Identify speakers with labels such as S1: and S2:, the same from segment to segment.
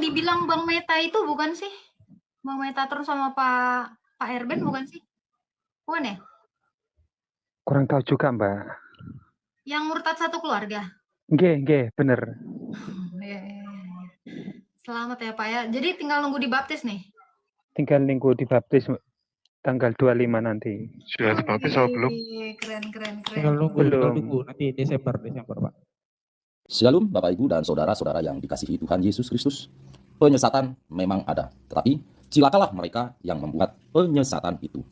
S1: dibilang Bang Meta itu bukan sih? Bang Meta terus sama Pak Erben bukan sih? Bukan ya?
S2: Kurang tahu juga, Mbak.
S1: Yang murtad satu keluarga?
S2: Nggih, bener.
S1: Ya. Selamat ya Pak ya. Jadi tinggal nunggu dibaptis nih?
S2: Tinggal nunggu dibaptis tanggal 25 nanti.
S3: Sudah dibaptis atau belum?
S1: Keren.
S4: Tinggal nunggu nanti Desember Pak.
S5: Shalom Bapak Ibu dan saudara-saudara yang dikasihi Tuhan Yesus Kristus. Penyesatan memang ada, tetapi celakalah mereka yang membuat penyesatan itu.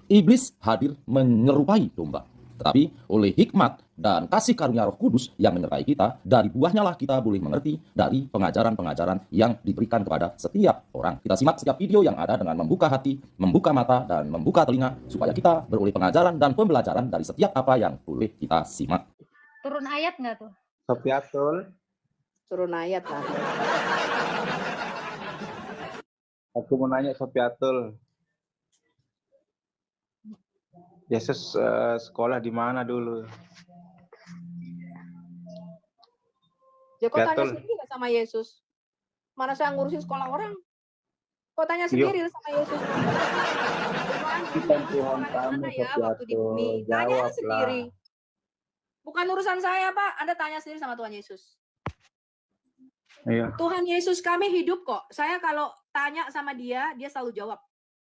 S5: Iblis hadir menyerupai domba, tetapi oleh hikmat dan kasih karunia Roh Kudus yang menyertai kita, dari buahnya lah kita boleh mengerti dari pengajaran-pengajaran yang diberikan kepada setiap orang. Kita simak setiap video yang ada dengan membuka hati, membuka mata, dan membuka telinga, supaya kita beroleh pengajaran dan pembelajaran dari setiap apa yang boleh kita simak.
S1: Turun ayat nggak tuh?
S6: Sopiatul.
S7: Turun ayat lah.
S6: Aku mau nanya Sopiatul. Yesus sopiatul di mana dulu?
S7: Kok tanya sendiri nggak sama Yesus? Mana saya ngurusin sekolah orang? Kok tanya sendiri sama Yesus?
S6: Tuhan kamu Sopiatul.
S7: Tanya sendiri. Bukan urusan saya, Pak. Anda tanya sendiri sama Tuhan Yesus.
S6: Iya.
S7: Tuhan Yesus kami hidup kok. Saya kalau tanya sama dia, dia selalu jawab.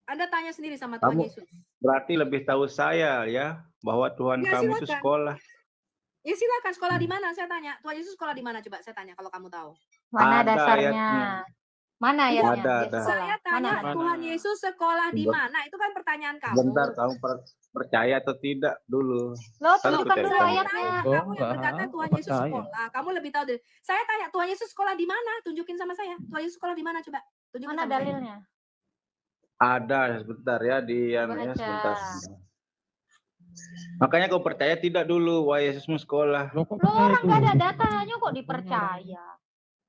S7: Anda tanya sendiri sama Tuhan Yesus.
S6: Berarti lebih tahu saya ya, bahwa Tuhan kamu itu sekolah.
S7: Ya silakan, sekolah di mana? Saya tanya. Tuhan Yesus sekolah di mana? Coba saya tanya kalau kamu tahu.
S1: Mana dasarnya?
S6: Ayatnya.
S1: Mana ayatnya?
S6: Ada.
S7: Saya tanya Tuhan Yesus sekolah di mana? Itu kan pertanyaan kamu.
S6: Bentar, kamu percaya atau tidak dulu?
S1: Lo tunjukkan dulu ayatnya.
S7: Kamu yang berkata Tuhan Yesus sekolah. Kamu lebih tahu dari. Saya tanya Tuhan Yesus sekolah di mana? Tunjukin sama saya. Tuhan Yesus sekolah di mana coba? Tunjukin
S1: mana dalilnya?
S6: Ada, sebentar ya di anunya sebentar. Makanya kau percaya tidak dulu wah Yesusmu sekolah.
S1: Lo orang nggak ada datanya kok dipercaya.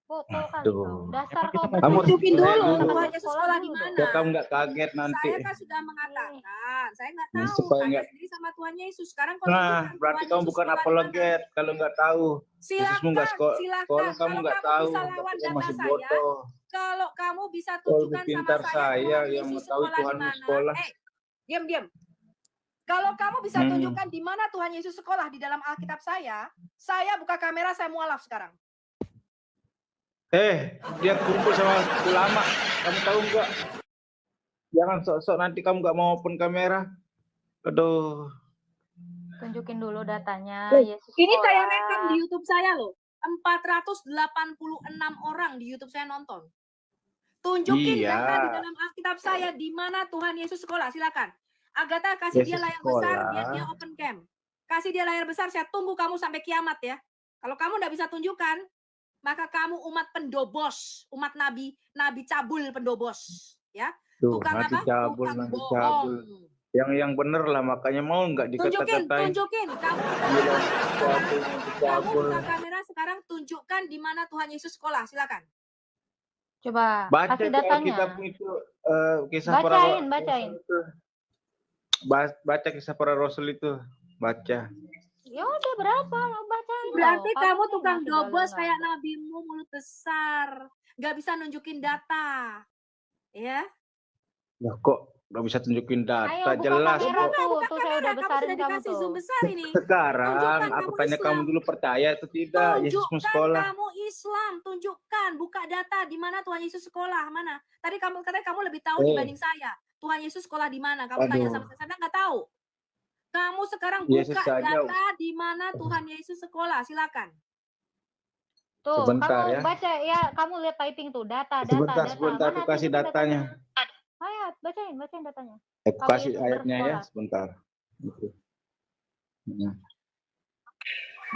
S1: Foto kan dasar
S6: kamu
S7: tunjukin dulu Tuhan Yesus sekolah di mana.
S6: Ya, kamu nggak kaget nanti.
S7: Saya kan sudah mengatakan, saya nggak tahu.
S6: Supaya
S7: tanya sendiri sama Tuhan Yesus. Sekarang kalau
S6: berarti kamu bukan apologet kalau nggak tahu. Yesusmu nggak sekolah, kamu nggak tahu. Kamu masih bodoh.
S7: Kalau kamu bisa tunjukkan sama
S6: saya yang mengetahui Tuhan sekolah.
S7: Diam. Kalau kamu bisa tunjukkan di mana Tuhan Yesus sekolah di dalam Alkitab saya buka kamera, saya mualaf sekarang.
S6: Dia kumpul sama ulama. Kamu tahu nggak? Jangan sok-sok nanti kamu nggak mau open kamera. Aduh.
S1: Tunjukin dulu datanya.
S7: Yesus ini sekolah. Saya rekam di YouTube saya loh. 486 orang di YouTube saya nonton. Tunjukin data di dalam Alkitab saya di mana Tuhan Yesus sekolah. Silakan. Agatha kasih Yesus dia layar sekolah. Besar, dia open cam. Kasih dia layar besar, saya tunggu kamu sampai kiamat ya. Kalau kamu nggak bisa tunjukkan, maka kamu umat pendobos, umat nabi cabul pendobos, ya.
S6: Tukang apa? Cabul, nabi cabul. Yang bener lah, makanya mau nggak dikata-katain.
S7: Tunjukin. Kamu buka kamera sekarang, tunjukkan di mana Tuhan Yesus sekolah. Silakan.
S1: Coba
S6: baca
S1: kasih datanya.
S6: Kitab itu kisah
S1: bacain.
S6: Baca kisah para rasul itu, baca.
S1: Ya udah berapa lo bacain.
S7: Berarti kamu tukang dobos kayak nabimu mulut besar, nggak bisa nunjukin data, ya?
S6: Ya kok nggak bisa tunjukin data?
S1: Ayo,
S6: jelas kok.
S1: Tuh saya udah besarin kamu tuh.
S7: Zoom besar ini.
S6: Sekarang aku tanya kamu dulu percaya atau tidak Yesusmu sekolah?
S7: Kamu Islam, tunjukkan, buka data di mana Tuhan Yesus sekolah, mana? Tadi kamu katanya kamu lebih tahu dibanding saya. Tuhan Yesus sekolah di mana? Kamu tanya sama saya nggak tahu. Kamu sekarang buka data di mana Tuhan Yesus sekolah, silakan.
S1: Tuh,
S6: sebentar,
S1: kamu baca ya, kamu lihat typing tuh data.
S6: Sebentar, aku kasih datanya.
S1: Ayat, bacain datanya.
S6: Aku kasih ayatnya ya, sebentar.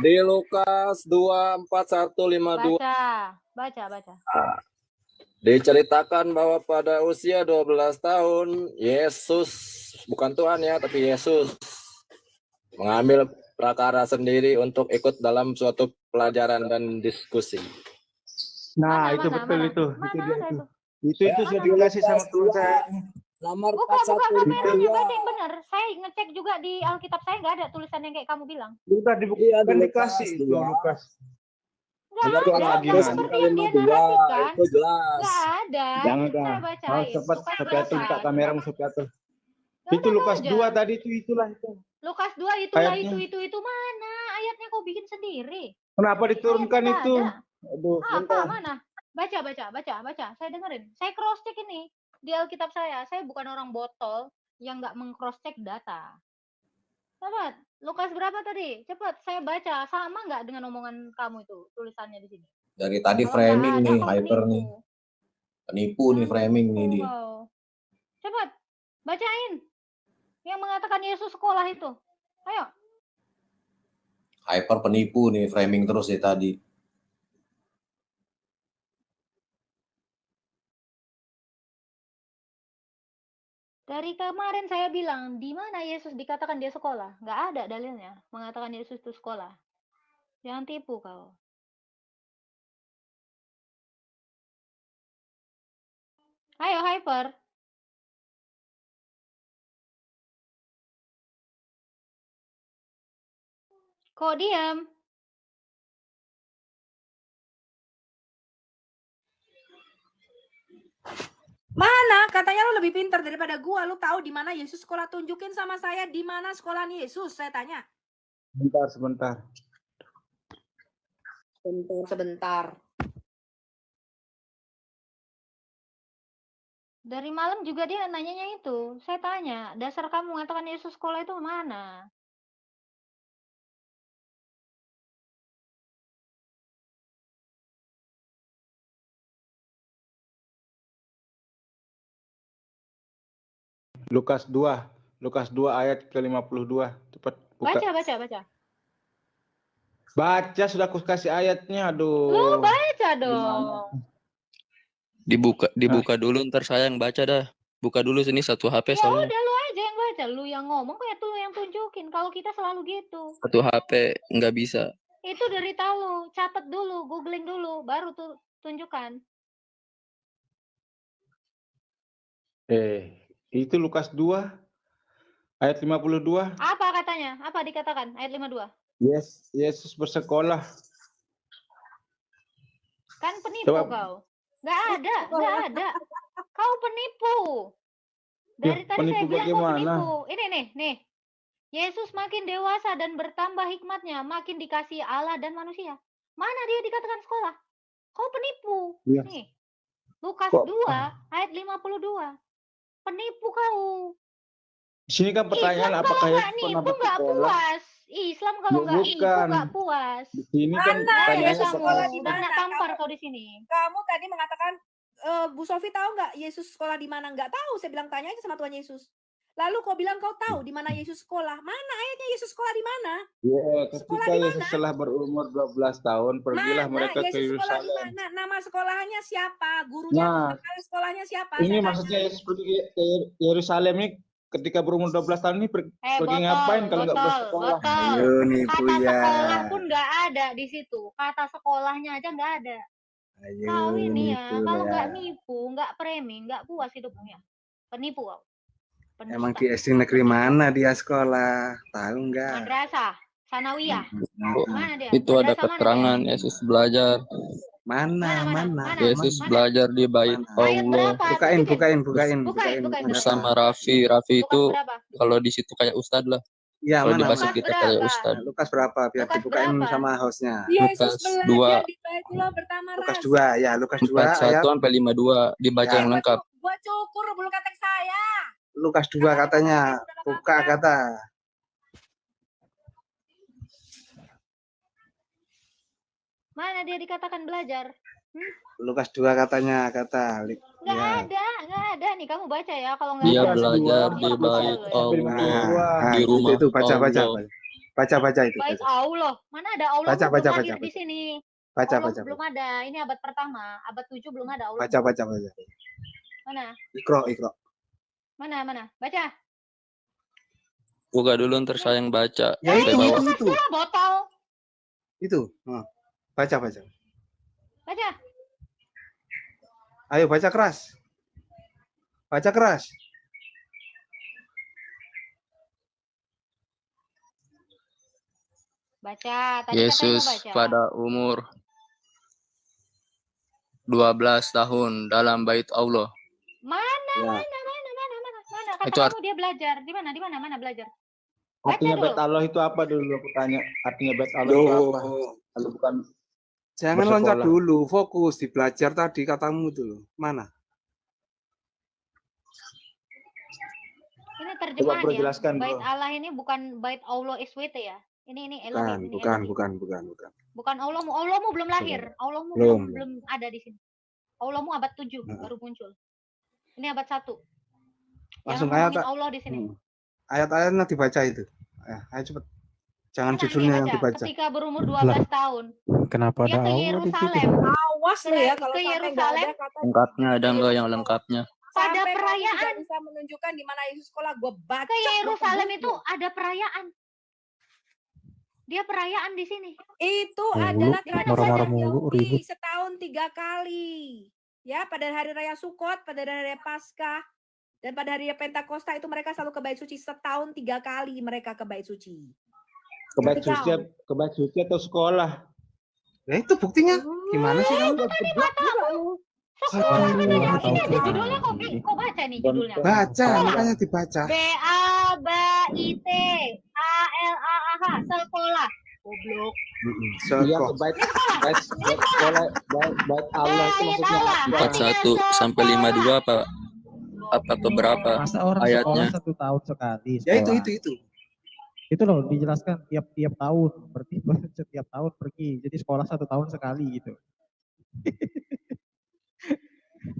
S8: Di Lukas 2:41-52.
S1: Baca.
S8: Diceritakan bahwa pada usia 12 tahun, Yesus, bukan Tuhan ya, tapi Yesus, mengambil prakara sendiri untuk ikut dalam suatu pelajaran dan diskusi.
S6: Nah, itu betul itu. Itu sudah dikasih sama Tuhan saya.
S8: Nomor
S1: buka kameranya, baca yang benar. Saya ngecek juga di Alkitab saya nggak ada tulisan yang kayak kamu bilang.
S6: Bukan dikasih Lukas.
S7: Nggak
S1: ada.
S6: lagi,
S1: Nggak
S6: Nah.
S1: seperti yang dia narasikan.
S8: Itu jelas.
S1: Nggak ada.
S6: Jangan
S1: Ini saya
S6: kah?
S1: bacain.
S6: Cepat,
S1: Lukas
S6: Sopiatul, buka
S1: 8.
S6: kameramu Sopiatul.
S1: Ya
S6: Itu
S1: udah
S6: Lukas
S1: aja.
S6: 2 tadi itulah itu.
S1: Lukas 2 itulah
S6: Ayatnya.
S1: itu mana? Ayatnya kau bikin sendiri.
S6: Kenapa
S1: Ini
S6: diturunkan
S1: ayatnya
S6: itu?
S1: nggak ada.
S6: Aduh,
S1: Apa?
S6: bentar.
S1: Mana? Baca. Saya dengerin. Saya cross check ini di Alkitab saya. Saya bukan orang botol yang nggak meng-cross check data. Cepat. Lukas berapa tadi? Cepat. Saya baca. Sama nggak dengan omongan kamu itu tulisannya di sini?
S8: Dari tadi
S1: Kalau nggak
S8: framing
S1: ada,
S8: nih,
S1: kau
S8: hyper nih.
S1: penipu.
S8: Penipu nih framing nih dia.
S1: Kau. Cepat. Bacain. Yang mengatakan Yesus sekolah itu. Ayo.
S8: Hyper penipu nih framing terus ya tadi.
S1: Dari kemarin saya bilang, di mana Yesus dikatakan dia sekolah? Nggak ada dalilnya mengatakan Yesus itu sekolah. Jangan tipu kau. Ayo, Hyper. Kok diam?
S7: Mana? Katanya lu lebih pintar daripada gua. Lu tahu di mana Yesus sekolah? Tunjukin sama saya di mana sekolahan Yesus, saya tanya.
S6: Sebentar.
S7: Sebentar.
S1: Dari malam juga dia nanyanya itu. Saya tanya, dasar kamu mengatakan Yesus sekolah itu mana?
S6: Lukas 2 ayat ke-52. Cepat buka.
S1: Baca.
S6: Baca sudah aku kasih ayatnya. Aduh.
S1: Lu baca dong.
S3: Dibuka dulu, ntar saya yang baca dah. Buka dulu sini satu HP
S1: Ya
S3: soalnya.
S1: udah lu aja yang baca, lu yang ngomong kayak tuh yang tunjukin. Kalau kita selalu gitu.
S3: Satu HP nggak bisa.
S1: Itu dari tahu, catat dulu, googling dulu, baru tuh tunjukkan.
S6: Itu Lukas 2 ayat 52.
S1: Apa katanya? Apa dikatakan ayat 52?
S6: Yesus bersekolah.
S1: Kan penipu
S6: Coba.
S1: kau. Nggak ada. Kau penipu. Dari tadi
S6: penipu
S1: saya bilang kau
S6: bagaimana?
S1: penipu. Ini nih. Yesus makin dewasa dan bertambah hikmatnya, makin dikasih Allah dan manusia. Mana dia dikatakan sekolah? Kau penipu.
S6: Iya.
S1: Nih. Lukas
S6: Kok-
S1: 2 ayat 52. Penipu kau.
S6: Di sini kan pertanyaan
S1: Islam
S6: apakah
S1: kalau
S6: Yesus
S1: nggak
S6: pernah
S1: nipu nggak
S6: bersekolah?
S1: puas. Islam kalau
S6: Ya,
S1: nggak nipu
S6: bukan.
S1: nggak puas.
S6: Di sini kan
S7: Mana
S6: pertanyaannya
S7: Yesus
S1: Kamu
S7: sekolah di
S1: udah
S7: mana?
S1: kena tampar kau di sini.
S7: Kamu tadi mengatakan Bu Sofi tahu nggak Yesus sekolah di mana? Nggak tahu. Saya bilang tanya aja sama Tuhan Yesus. Lalu kau bilang kau tahu di mana Yesus sekolah. Mana ayatnya Yesus sekolah di mana?
S6: Ketika Yesus telah berumur 12 tahun, pergilah
S7: Mana
S6: mereka ke
S7: Yesus sekolah di
S6: Yerusalem.
S7: mana? Nama sekolahnya siapa? Gurunya
S6: Nah,
S7: kepala sekolahnya siapa?
S6: Ini
S7: Saya
S6: maksudnya
S7: tanya.
S6: Yesus pergi ke Yerusalem ini ketika berumur 12 tahun ini pergi ngapain kalau nggak bersekolah?
S1: Botol. Kata sekolah pun nggak ada di situ. Kata sekolahnya aja nggak ada. Kau ini ya, kalau nggak nipu, nggak framing, nggak puas hidupnya. Penipu kau. Pendusta.
S9: Emang di SD negeri mana dia sekolah? Tahu nggak?
S1: Madrasah, sanawiyah. Mana dia?
S3: Itu ada
S1: Madrasah mana
S3: keterangan
S1: dia?
S3: Yesus belajar.
S9: Mana?
S3: Yesus belajar di bait
S1: Ayat
S3: Allah.
S1: berapa?
S9: Bukain.
S1: Bukain.
S3: Bersama Raffi. Raffi
S1: Lukas
S3: itu
S1: berapa?
S3: kalau di situ kayak ustad lah.
S9: Ya,
S3: Kalau di
S9: mana?
S3: bahasa
S1: Lukas
S3: kita kayak
S1: berapa?
S3: ustad.
S9: Lukas berapa? Biar
S1: Lukas
S9: dibukain
S1: berapa?
S9: sama hostnya.
S7: Yesus
S3: Lukas
S7: belajar
S3: 2.
S7: di Baitullah pertama
S9: Lukas
S7: rasa.
S9: 2, ya Lukas 2 ayat
S3: 41 sampai 52 dibaca
S9: Ya.
S3: yang lengkap.
S7: Gua cukur bulu ketek saya.
S9: Lukas 2 katanya. Buka kata.
S1: Mana dia dikatakan belajar?
S9: Lukas 2 katanya kata.
S1: Nggak ada nih, kamu baca ya kalau nggak
S3: Dia
S1: ada.
S3: belajar di
S1: Lukas
S3: bait
S1: 2.
S3: Allah. Di rumah
S9: itu baca
S3: Allah.
S9: baca itu.
S1: Bait Allah. Mana ada Allah
S9: Baca,
S1: belum
S9: baca,
S1: hadir
S9: baca.
S1: di sini.
S9: Baca.
S1: Allah belum ada. Ini abad pertama, abad 7 belum ada Allah.
S9: Baca.
S1: Mana?
S9: Ikro.
S1: Mana? Baca.
S3: Buka dulu ntar saya yang baca.
S9: Ya
S3: Sampai bawah.
S9: itu.
S1: Botol.
S9: Itu. Baca.
S1: Baca.
S9: Ayo baca keras.
S1: Baca. Tadi katanya
S3: Yesus
S1: mau baca.
S3: pada umur 12 tahun dalam bait Allah.
S1: Mana?
S8: Ya.
S1: Kata
S3: Itu
S1: kamu dia belajar. Di mana belajar? Baca
S6: Artinya
S1: dulu.
S6: bait Allah itu apa dulu aku tanya? Artinya bait Allah itu apa? Kalau bukan
S9: Jangan loncat
S6: bersekolah.
S9: dulu, fokus di belajar tadi katamu tuh. Mana?
S1: Ini
S6: Coba
S1: terjemahan
S6: bro
S1: ya.
S6: jelaskan
S1: Bait
S6: bro.
S1: Allah ini bukan bait Allah SWT ya. Ini Elohim, ini
S9: Bukan.
S1: Elohim. Bukan Allahmu. Allahmu belum lahir. Allahmu
S9: Belum.
S1: belum ada di sini. Allahmu abad 7 baru muncul. Ini abad 1.
S9: Langsung
S1: Jangan
S9: ayat
S1: ngomongin Allah di sini.
S9: ayat-ayatnya dibaca itu. Ayo cepet. Jangan
S1: Mana
S9: judulnya
S1: nih
S9: yang
S1: baca?
S9: dibaca.
S1: Ketika berumur 12 tahun.
S2: Kenapa
S1: Dia
S2: ada
S1: ke
S2: Allah di situ?
S1: Yerusalem.
S7: Awas lu ya kalau
S1: Ke
S7: sampai nggak
S1: Yerusalem.
S7: ada kata
S3: Lengkapnya ada nggak yang lengkapnya?
S1: Pada
S7: sampai kamu
S1: perayaan.
S7: tidak bisa menunjukkan di mana Yesus sekolah, gue baca.
S1: Ke Yerusalem itu ada perayaan. Dia perayaan di sini.
S7: Itu
S2: Mulu,
S7: adalah tradisi
S2: marah-marah
S7: orang
S2: mulu,
S7: Yahudi
S2: ribut.
S7: setahun 3 kali. Ya, pada hari raya Sukot, pada hari raya Paskah, dan pada hari raya Pentakosta itu mereka selalu ke bait suci setahun 3 kali mereka ke bait suci.
S6: Ke bait suci atau sekolah?
S9: Ya itu buktinya. Gimana sih kamu?
S1: Itu tadi katamu. Sekolah kan tadi artinya di judulnya kok baca nih judulnya.
S9: Baca, makanya dibaca.
S1: B-A-B-I-T-A-L-A-H sekolah. Goblok.
S6: Iya ke bait sekolah bait Allah itu maksudnya apa?
S3: 41 sampai 52 apa keberapa
S4: Masa orang
S3: ayatnya?
S4: sekolah 1 tahun sekali.
S9: Ya itu.
S4: Itu loh dijelaskan tiap tahun, berarti setiap tahun pergi. Jadi sekolah 1 tahun sekali gitu.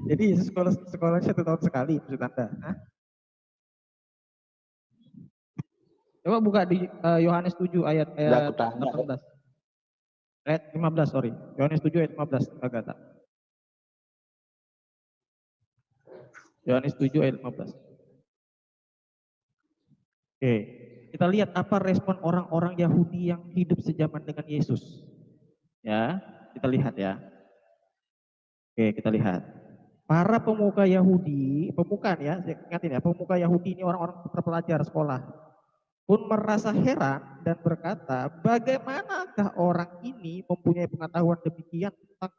S4: Jadi sekolah 1 tahun sekali maksud Anda? Hah? Coba buka di Yohanes 7 ayat
S6: Nggak, aku tanya.
S4: 18. Ayat 15, sorry. Yohanes 7 ayat 15, Agatha. Yohanes 7 ayat 15. Oke, kita lihat apa respon orang-orang Yahudi yang hidup sejaman dengan Yesus. Ya, kita lihat ya. Oke, kita lihat. Para pemuka Yahudi, ingatin ya, pemuka Yahudi ini orang-orang terpelajar sekolah, pun merasa heran dan berkata, bagaimanakah orang ini mempunyai pengetahuan demikian tentang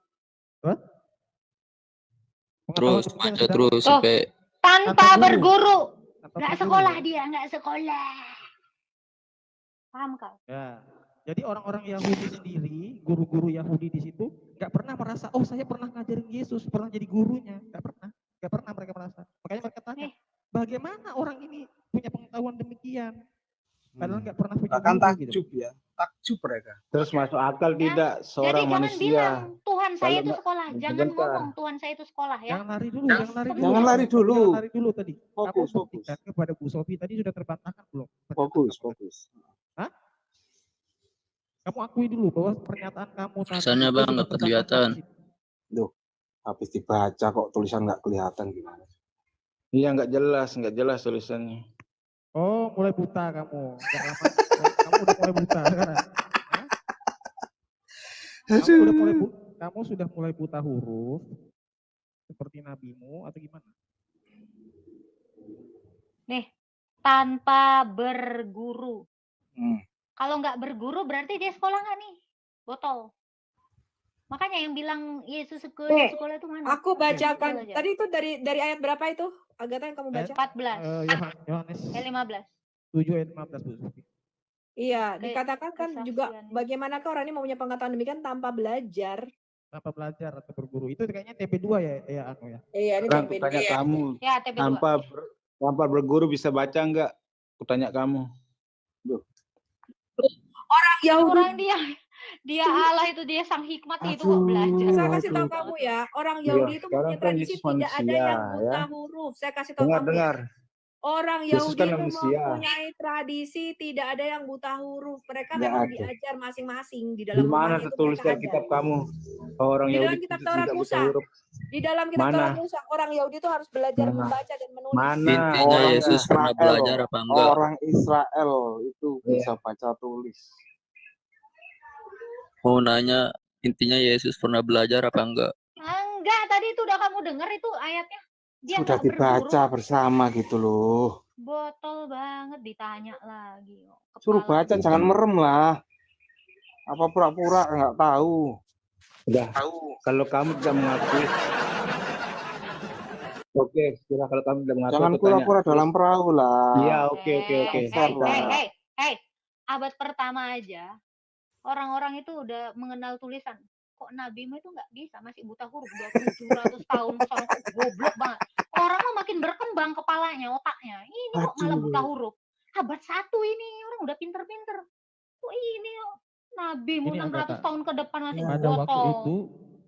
S3: Terus baca terus sampai
S1: Tanpa berguru. Nggak sekolah dia, nggak sekolah. Paham kau?
S4: Ya. Jadi orang-orang Yahudi sendiri, guru-guru Yahudi di situ, nggak pernah merasa, oh saya pernah ngajarin Yesus, pernah jadi gurunya, nggak pernah mereka merasa. Makanya mereka tanya, bagaimana orang ini punya pengetahuan demikian? Padahal nggak pernah punya
S9: Bahkan
S4: guru
S9: takjub
S4: gitu.
S9: ya, takjub mereka.
S6: Terus masuk akal tidak seorang
S1: Jadi jangan
S6: manusia?
S1: bilang Tuhan saya
S6: Kalau
S1: itu sekolah. Jangan
S6: sebentar.
S1: ngomong Tuhan saya itu sekolah ya.
S4: Jangan lari dulu,
S9: Jangan lari dulu.
S4: tadi.
S9: Fokus.
S4: Kamu buktikan kepada Bu Sofi tadi sudah terbantahkan belum?
S9: Fokus.
S4: Hah? Kamu akui dulu bahwa pernyataan kamu tadi
S3: tulisannya
S4: itu
S3: bang
S4: sudah
S3: nggak
S4: terbantahkan
S3: kelihatan.
S4: di situ.
S9: Duh, habis dibaca kok tulisan nggak kelihatan gimana?
S6: Iya nggak jelas tulisannya.
S4: Oh, mulai buta kamu. Nggak lama, kamu udah mulai buta sekarang. Hah? Kamu sudah mulai buta huruf seperti nabimu atau gimana?
S1: Nih, tanpa berguru. Kalau nggak berguru berarti dia sekolah nggak nih? Botol. Makanya yang bilang Yesus sekolah itu mana?
S7: Aku bacakan.
S1: Aja.
S7: Tadi itu dari ayat berapa itu? Agatha yang kamu baca?
S1: 14.
S4: Yohanes
S1: 15.
S4: 7 ayat 15 Bu Sofi.
S7: Iya, dikatakan kan juga
S1: kesaksian.
S7: bagaimanakah orang ini mempunyai pengetahuan demikian tanpa belajar?
S4: Tanpa belajar atau berguru. Itu kayaknya TP2 ya anu ya.
S7: Iya, ini
S6: Sekarang
S7: TP2.
S6: kutanya kamu,
S1: Ya, TP2.
S6: tanpa berguru bisa baca nggak? Kutanya kamu.
S7: Orang Yahudi.
S1: Orang dia Allah itu dia sang hikmat itu kok belajar.
S7: Saya kasih tahu kamu ya, orang Yahudi itu
S6: sekarang
S7: punya
S6: kan
S7: tradisi
S6: Yesus
S7: tidak ada
S6: manusia,
S7: yang buta
S6: ya.
S7: huruf. Saya kasih tahu kamu.
S6: Dengar.
S7: Orang
S6: Yesus
S7: Yahudi
S6: kan
S7: itu
S6: manusia.
S7: mempunyai tradisi tidak ada yang buta huruf. Mereka
S6: Nggak
S7: memang
S6: ada.
S7: diajar masing-masing di
S6: Di
S7: dalam
S6: mana
S7: rumahnya itu
S6: tertulis
S7: mereka
S6: dalam
S7: ada.
S6: kitab kamu? Bahwa orang
S7: Di dalam
S6: Yahudi
S7: kitab
S6: itu
S7: Taurat
S6: tidak buta
S7: Musa.
S6: huruf.
S7: Di dalam kitab
S6: Mana?
S7: Taurat Musa, orang Yahudi itu harus belajar
S6: Mana?
S7: membaca dan menulis.
S6: Mana?
S3: Intinya
S9: Orang
S3: Yesus pernah
S9: Israel.
S3: belajar apa enggak?
S9: Orang Israel itu bisa baca tulis.
S3: Mau nanya intinya Yesus pernah belajar apa enggak?
S1: Enggak, tadi itu udah kamu dengar itu ayatnya. Dia
S9: Sudah
S1: nggak
S9: dibaca
S1: berguru.
S9: bersama gitu loh.
S1: Botol banget ditanya lagi.
S9: Suruh baca, jangan merem lah. Apa pura-pura nggak tahu.
S6: Udah. Kalau kamu tidak mengakui, oke, kira kalau kamu tidak mengakui,
S9: Jangan
S6: aku tanya.
S9: pura-pura dalam perahu lah.
S6: Iya, oke.
S1: Hey, abad pertama aja orang-orang itu udah mengenal tulisan. Kok Nabi itu nggak bisa, masih buta huruf, udah 700 tahun sono, kok goblok banget. Orang mah makin berkembang kepalanya, otaknya. Ini kok malah buta huruf. Abad 1 ini orang udah pinter-pinter. Kok ini Nabi mau 600 tahun ke depan masih
S4: pada waktu
S1: botol.
S4: itu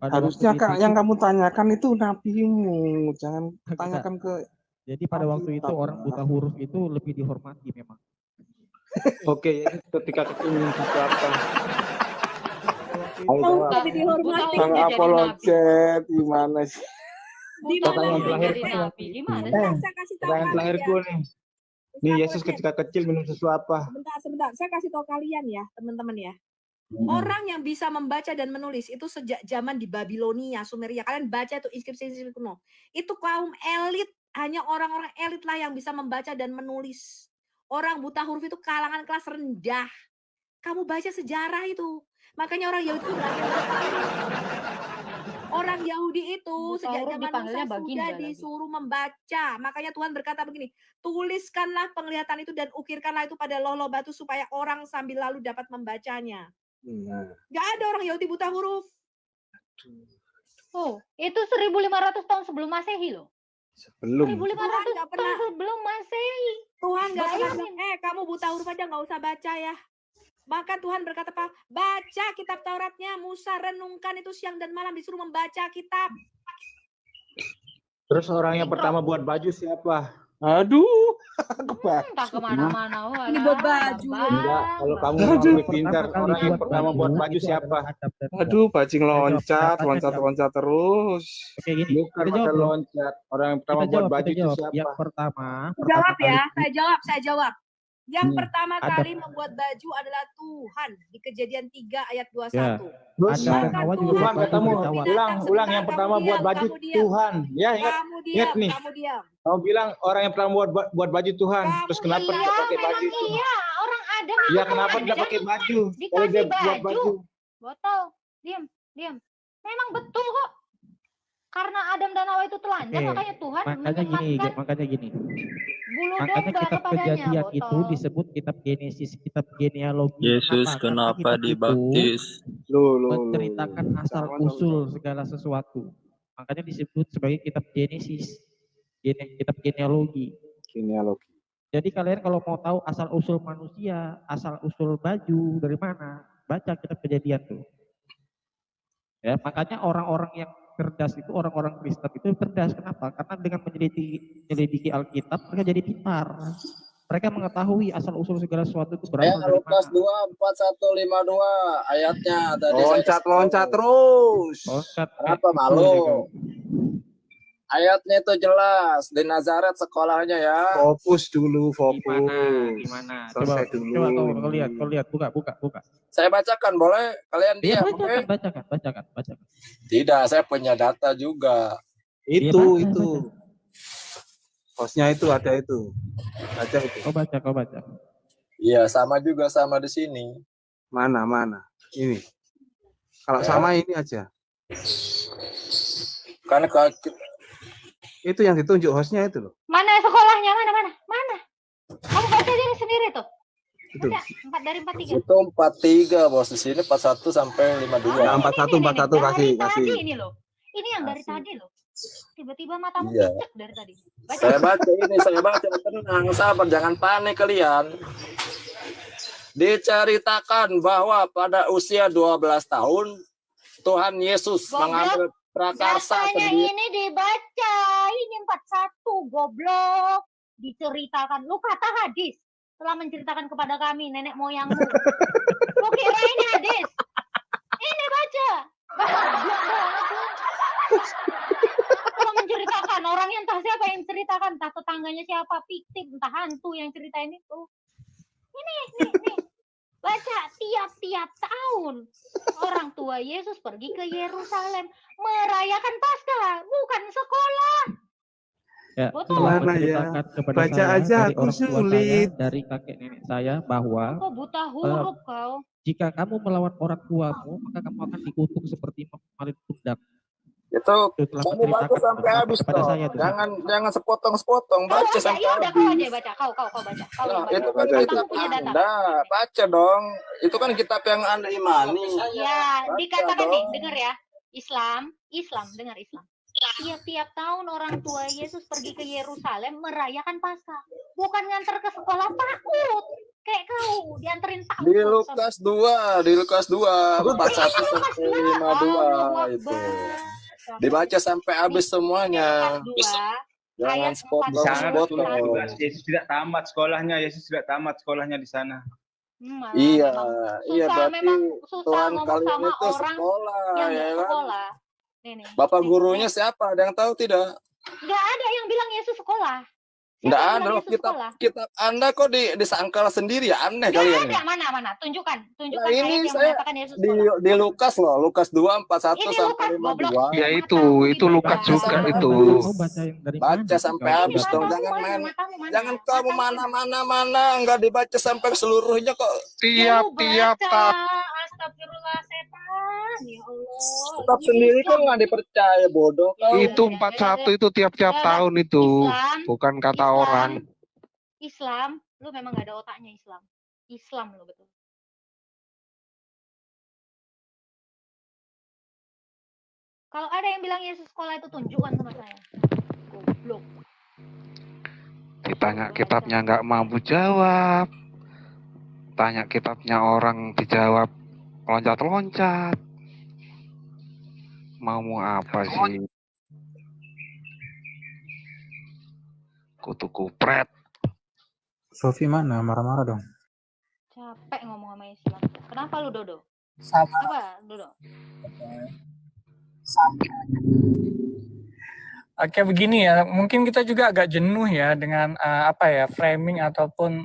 S9: Harusnya Kak, yang kamu tanyakan itu nabimu, jangan tanyakan ke.
S4: Jadi pada waktu itu orang buta huruf itu lebih dihormati memang.
S6: Oke, ketika kecil minum susu apa?
S7: Lebih dihormati.
S9: Bang apologet gimana sih?
S7: Di mana?
S6: Saya kasih tahu pertanyaan terakhirku nih. Nih, Yesus ketika kecil minum susu apa?
S7: Sebentar. Saya kasih tahu kalian ya, teman-teman ya. Orang yang bisa membaca dan menulis itu sejak zaman di Babilonia, Sumeria. Kalian baca itu inskripsi kuno. Itu kaum elit, hanya orang-orang elit lah yang bisa membaca dan menulis. Orang buta huruf itu kalangan kelas rendah. Kamu baca sejarah itu. Makanya orang Yahudi itu belajar orang Yahudi itu sejak zaman Musa sudah disuruh membaca. Makanya Tuhan berkata begini, tuliskanlah penglihatan itu dan ukirkanlah itu pada loh-loh batu supaya orang sambil lalu dapat membacanya. Gak ada orang Yahudi buta huruf.
S1: Oh, itu 1500 tahun sebelum Masehi loh.
S6: Sebelum.
S1: 1500 tahun sebelum Masehi.
S7: Tuhan gak pernah bilang, kamu buta huruf aja gak usah baca ya. Maka Tuhan berkata, baca kitab Tauratnya, Musa renungkan itu siang dan malam, disuruh membaca kitab.
S6: Terus orang yang pertama buat baju siapa?
S9: Aduh,
S1: entah kemana-mana.
S7: Ini buat baju.
S6: Enggak, kalau kamu lebih pintar, orang yang pertama buat baju siapa?
S9: Aduh, bajing loncat terus.
S4: Oke, gini.
S6: Bukan masalah loncat. Orang yang pertama buat baju itu siapa?
S4: Yang pertama.
S7: Jawab ya, saya jawab. Yang pertama kali membuat baju adalah Tuhan di Kejadian 3 ayat 21.
S4: Ya.
S6: Tuhan katamu, ulang yang pertama buat baju Tuhan. Ya, ingat nih. Kamu bilang orang yang pertama buat baju Tuhan. Terus kenapa dia pakai baju itu?
S1: Iya, orang Adam.
S6: Iya, kenapa dia pakai baju? Kalau dia buat baju.
S1: Botol, diam. Memang betul kok. Karena Adam dan Hawa itu telanjang, makanya Tuhan
S4: makanya gini.
S1: Bulu
S4: Makanya
S1: domba
S4: kitab
S1: kepadanya,
S4: Kejadian
S1: botol.
S4: itu disebut kitab Genesis, kitab genealogi.
S3: Yesus kenapa dibaptis?
S4: Menceritakan asal usul segala sesuatu. Makanya disebut sebagai kitab Genesis, kitab genealogi. Jadi kalian kalau mau tahu asal usul manusia, asal usul baju dari mana, baca kitab Kejadian tuh. Ya, makanya orang-orang yang cerdas itu, orang-orang Kristen itu cerdas. Kenapa? Karena dengan menyelidiki Alkitab mereka jadi pintar. Mereka mengetahui asal usul segala sesuatu itu berasal dari
S8: Lukas
S4: mana.
S8: 2:41-52 ayatnya tadi.
S9: Loncat terus.
S8: Kenapa malu? Ayatnya itu jelas di Nazaret sekolahnya ya.
S9: Fokus dulu,
S4: Gimana? Coba kau lihat, buka.
S8: Saya bacakan, boleh? Kalian diam, oke?
S4: Bacakan.
S8: Tidak, saya punya data juga.
S9: Itu. Hostnya itu ada itu. Baca itu.
S4: Kau baca.
S8: Iya, sama juga sama di sini.
S9: Mana? Ini. Kalau sama ini aja.
S8: Kan
S9: itu yang ditunjuk hostnya itu loh.
S1: Mana sekolahnya? Mana? Kamu baca sendiri tuh.
S9: Itu.
S1: 4 dari 43.
S8: Itu 43, Bos. Di sini 41 sampai 52.
S9: Nah, 41 kasih.
S1: Ini loh. Ini yang dari tadi loh. Tiba-tiba matamu picek dari tadi. Baca.
S8: Saya baca. Tenang, sabar, jangan panik kalian. Diceritakan bahwa pada usia 12 tahun Tuhan Yesus mengambil prakarsa sendiri.
S1: Ini dibaca. Ini 41, goblok. Diceritakan. Lu kata hadis. Telah menceritakan kepada kami nenek moyangmu. Lu kira ini hadis? Ini baca. Telah menceritakan. Orangnya entah siapa yang ceritakan. Entah tetangganya siapa. Fiktif. Entah hantu yang ceritain itu. Ini. Baca tiap-tiap tahun. Orang tua Yesus pergi ke Yerusalem. Merayakan Paskah. Bukan sekolah.
S4: Ya,
S1: Betul.
S4: telah
S9: Gimana ya?
S4: menceritakan kepada
S9: Baca
S4: saya
S9: aja
S4: dari
S9: aku
S4: orang tua saya,
S9: sulit.
S4: dari kakek nenek saya bahwa
S1: Kok buta huruf kau?
S4: jika kamu melawan orang tuamu, maka kamu akan dikutuk seperti memalin pundak.
S8: Itu
S4: Itu telah
S8: kamu baca
S4: menceritakan
S8: sampai habis
S4: kepada
S8: dong.
S4: saya Tuhan.
S8: Jangan sepotong-sepotong,
S1: Kau
S8: baca
S1: aja,
S8: sampai
S1: ya udah kau aja
S8: habis.
S1: baca. Kau baca. Kau
S8: Nah,
S1: yang baca.
S8: itu kan
S1: Kan
S8: kitab
S1: kamu punya data.
S8: Anda, baca dong. Itu kan kitab yang Anda imani.
S1: Ya,
S8: Baca
S1: dikatakan
S8: dong.
S1: nih, dengar ya. Islam, dengar Islam. Tiap-tiap tahun orang tua Yesus pergi ke Yerusalem merayakan Paskah. Bukan nganter ke sekolah, takut. Kayak kau dianterin takut.
S8: Di Lukas 2, 41 sampai 52 itu. Dibaca sampai habis semuanya. Jangan
S6: Di sana
S8: sepotong-sepotong.
S6: Yesus tidak tamat sekolahnya. Yesus tidak tamat sekolahnya di sana.
S8: Iya, iya
S1: Susah,
S8: berarti
S1: memang susah
S8: Tuhan
S1: ngomong
S8: kalian
S1: sama
S8: itu
S1: orang
S8: sekolah,
S1: yang
S8: ya
S1: nggak
S8: kan?
S1: sekolah. Nih,
S8: Bapak gurunya siapa? Ada yang tahu tidak?
S1: nggak ada yang bilang Yesus sekolah.
S8: Enggak
S1: Siapa yang
S8: ada
S1: bilang
S8: loh,
S1: Yesus sekolah?
S8: kitab Anda kok disangkal sendiri ya, aneh
S1: Nggak
S8: kalian.
S1: ada, mana? Tunjukkan
S8: Nah, ini
S1: ayat yang
S8: saya
S1: mengatakan Yesus sekolah.
S8: di Lukas loh, Lukas 2, 41
S1: Ini
S8: sampai
S1: Lukas, goblok.
S8: 52.
S2: Ya itu Lukas
S1: Baca.
S2: juga itu.
S4: Baca yang dari
S8: Baca
S4: mana?
S8: sampai
S4: Kau
S8: habis
S4: tidak
S8: dong,
S4: tahu.
S8: jangan main.
S1: Matamu mana?
S8: Jangan kamu
S1: Matamu
S8: mana, enggak dibaca sampai seluruhnya kok.
S2: Tiap-tiap tahun.
S1: Astagfirullah setan. Ya Allah.
S8: Kitab sendiri kan nggak dipercaya, bodoh kau.
S2: Itu 41 itu tiap-tiap tahun itu. Bukan kata orang.
S1: Islam, lu memang gak ada otaknya Islam lu betul. Kalau ada yang bilang Yesus sekolah itu tunjukkan sama saya. Goblok.
S2: Ditanya kitabnya nggak mampu jawab. Tanya kitabnya orang dijawab loncat-loncat. Mau apa sih? Kutu kupret.
S10: Sofi mana? Marah-marah dong.
S1: Capek ngomong sama Islam. Kenapa lu, Dodo?
S11: Sama.
S1: Apa, Dodo?
S11: Oke, begini ya, mungkin kita juga agak jenuh ya dengan framing ataupun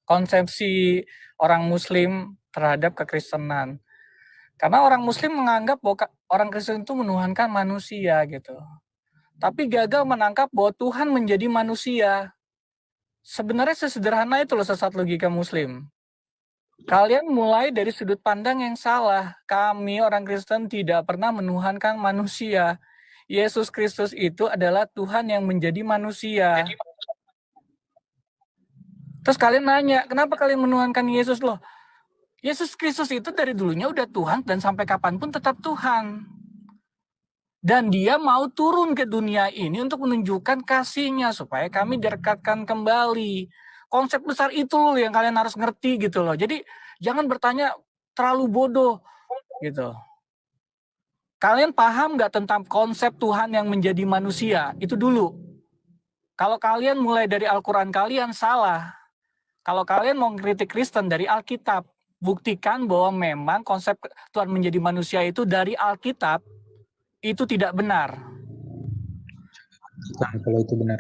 S11: konsepsi orang Muslim terhadap kekristenan. Karena orang Muslim menganggap bahwa orang Kristen itu menuhankan manusia gitu. Tapi gagal menangkap bahwa Tuhan menjadi manusia. Sebenarnya sesederhana itu loh sesat logika Muslim. Kalian mulai dari sudut pandang yang salah. Kami orang Kristen tidak pernah menuhankan manusia. Yesus Kristus itu adalah Tuhan yang menjadi manusia. Terus kalian nanya, kenapa kalian menuhankan Yesus loh? Yesus Kristus itu dari dulunya udah Tuhan dan sampai kapanpun tetap Tuhan. Dan dia mau turun ke dunia ini untuk menunjukkan kasih-Nya supaya kami direkatkan kembali. Konsep besar itu loh yang kalian harus ngerti gitu loh. Jadi jangan bertanya terlalu bodoh gitu. Kalian paham nggak tentang konsep Tuhan yang menjadi manusia? Itu dulu. Kalau kalian mulai dari Al-Quran kalian salah. Kalau kalian mau kritik Kristen dari Alkitab, buktikan bahwa memang konsep Tuhan menjadi manusia itu dari Alkitab itu tidak benar.
S10: Nah, kalau itu benar.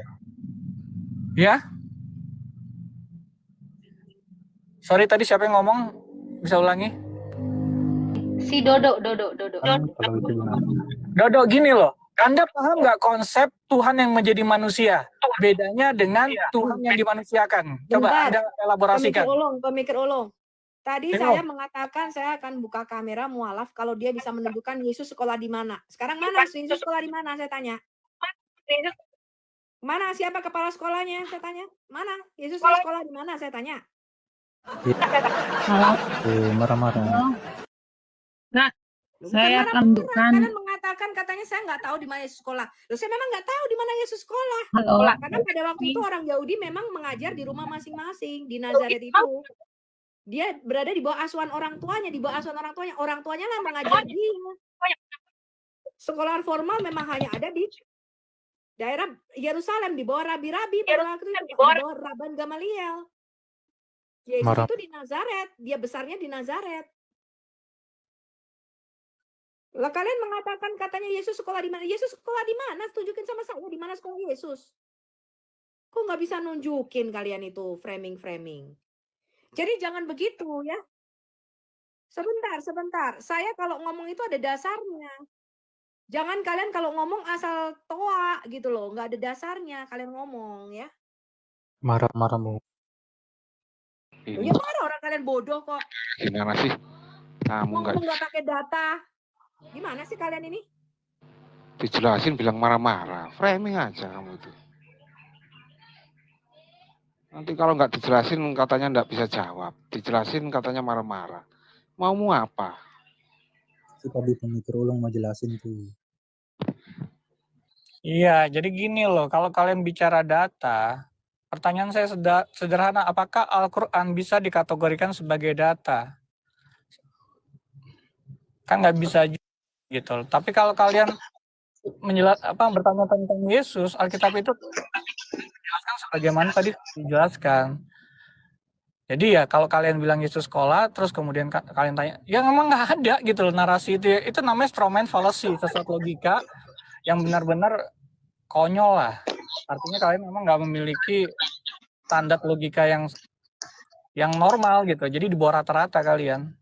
S11: Ya? Sorry tadi siapa yang ngomong? Bisa ulangi?
S1: Si Dodo.
S10: Kalau itu benar.
S11: Dodo gini loh. Anda paham nggak konsep Tuhan yang menjadi manusia? Bedanya dengan Tuhan yang dimanusiakan. Coba Anda elaborasikan.
S7: Pemikir ulung. Tadi saya mengatakan saya akan buka kamera mualaf kalau dia bisa menunjukkan Yesus sekolah di mana. Sekarang mana Yesus sekolah di mana? Saya tanya. Mana siapa kepala sekolahnya? Saya tanya. Mana Yesus sekolah di mana? Saya tanya.
S10: Marah-marah.
S12: Nah, saya akan bukan.
S7: Kalian mengatakan katanya saya nggak tahu di mana Yesus sekolah. Loh, saya memang nggak tahu di mana Yesus sekolah.
S12: Halo.
S7: Karena pada waktu itu orang Yahudi memang mengajar di rumah masing-masing di Nazaret itu. Dia berada di bawah asuhan orang tuanya, Orang tuanya lah mengajar dia. Sekolah formal memang hanya ada di daerah Yerusalem, di bawah rabi-rabi pada waktu itu, di bawah Rabban Gamaliel. Yesus itu di Nazaret, dia besarnya di Nazaret. Lah kalian mengatakan katanya Yesus sekolah di mana? Yesus sekolah di mana? Tunjukin sama saya di mana sekolah Yesus. Kok nggak bisa nunjukin kalian itu framing? Jadi jangan begitu ya. Sebentar. Saya kalau ngomong itu ada dasarnya. Jangan kalian kalau ngomong asal toa gitu loh, nggak ada dasarnya kalian ngomong ya.
S10: Marah-marah mu.
S7: Ya marah orang kalian bodoh kok.
S6: Gimana sih? Kamu
S7: Ngomong nggak pakai data. Gimana sih kalian ini?
S6: dijelasin bilang marah-marah. Framing aja kamu itu. Nanti kalau nggak dijelasin katanya nggak bisa jawab. Dijelasin katanya marah-marah. Maumu apa?
S10: Si tadi pemikir ulang mau jelasin tuh.
S11: Iya, jadi gini loh, kalau kalian bicara data, pertanyaan saya sederhana, apakah Al-Quran bisa dikategorikan sebagai data? Kan nggak bisa gitu. Tapi kalau kalian bertanya tentang Yesus, Alkitab itu dijelaskan sebagaimana tadi dijelaskan. Jadi ya kalau kalian bilang Yesus sekolah, terus kemudian kalian tanya, ya memang nggak ada gitu loh narasi itu. Itu namanya strawman fallacy, sesat logika yang benar-benar konyol lah. Artinya kalian memang nggak memiliki standar logika yang normal gitu. Jadi di bawah rata-rata kalian.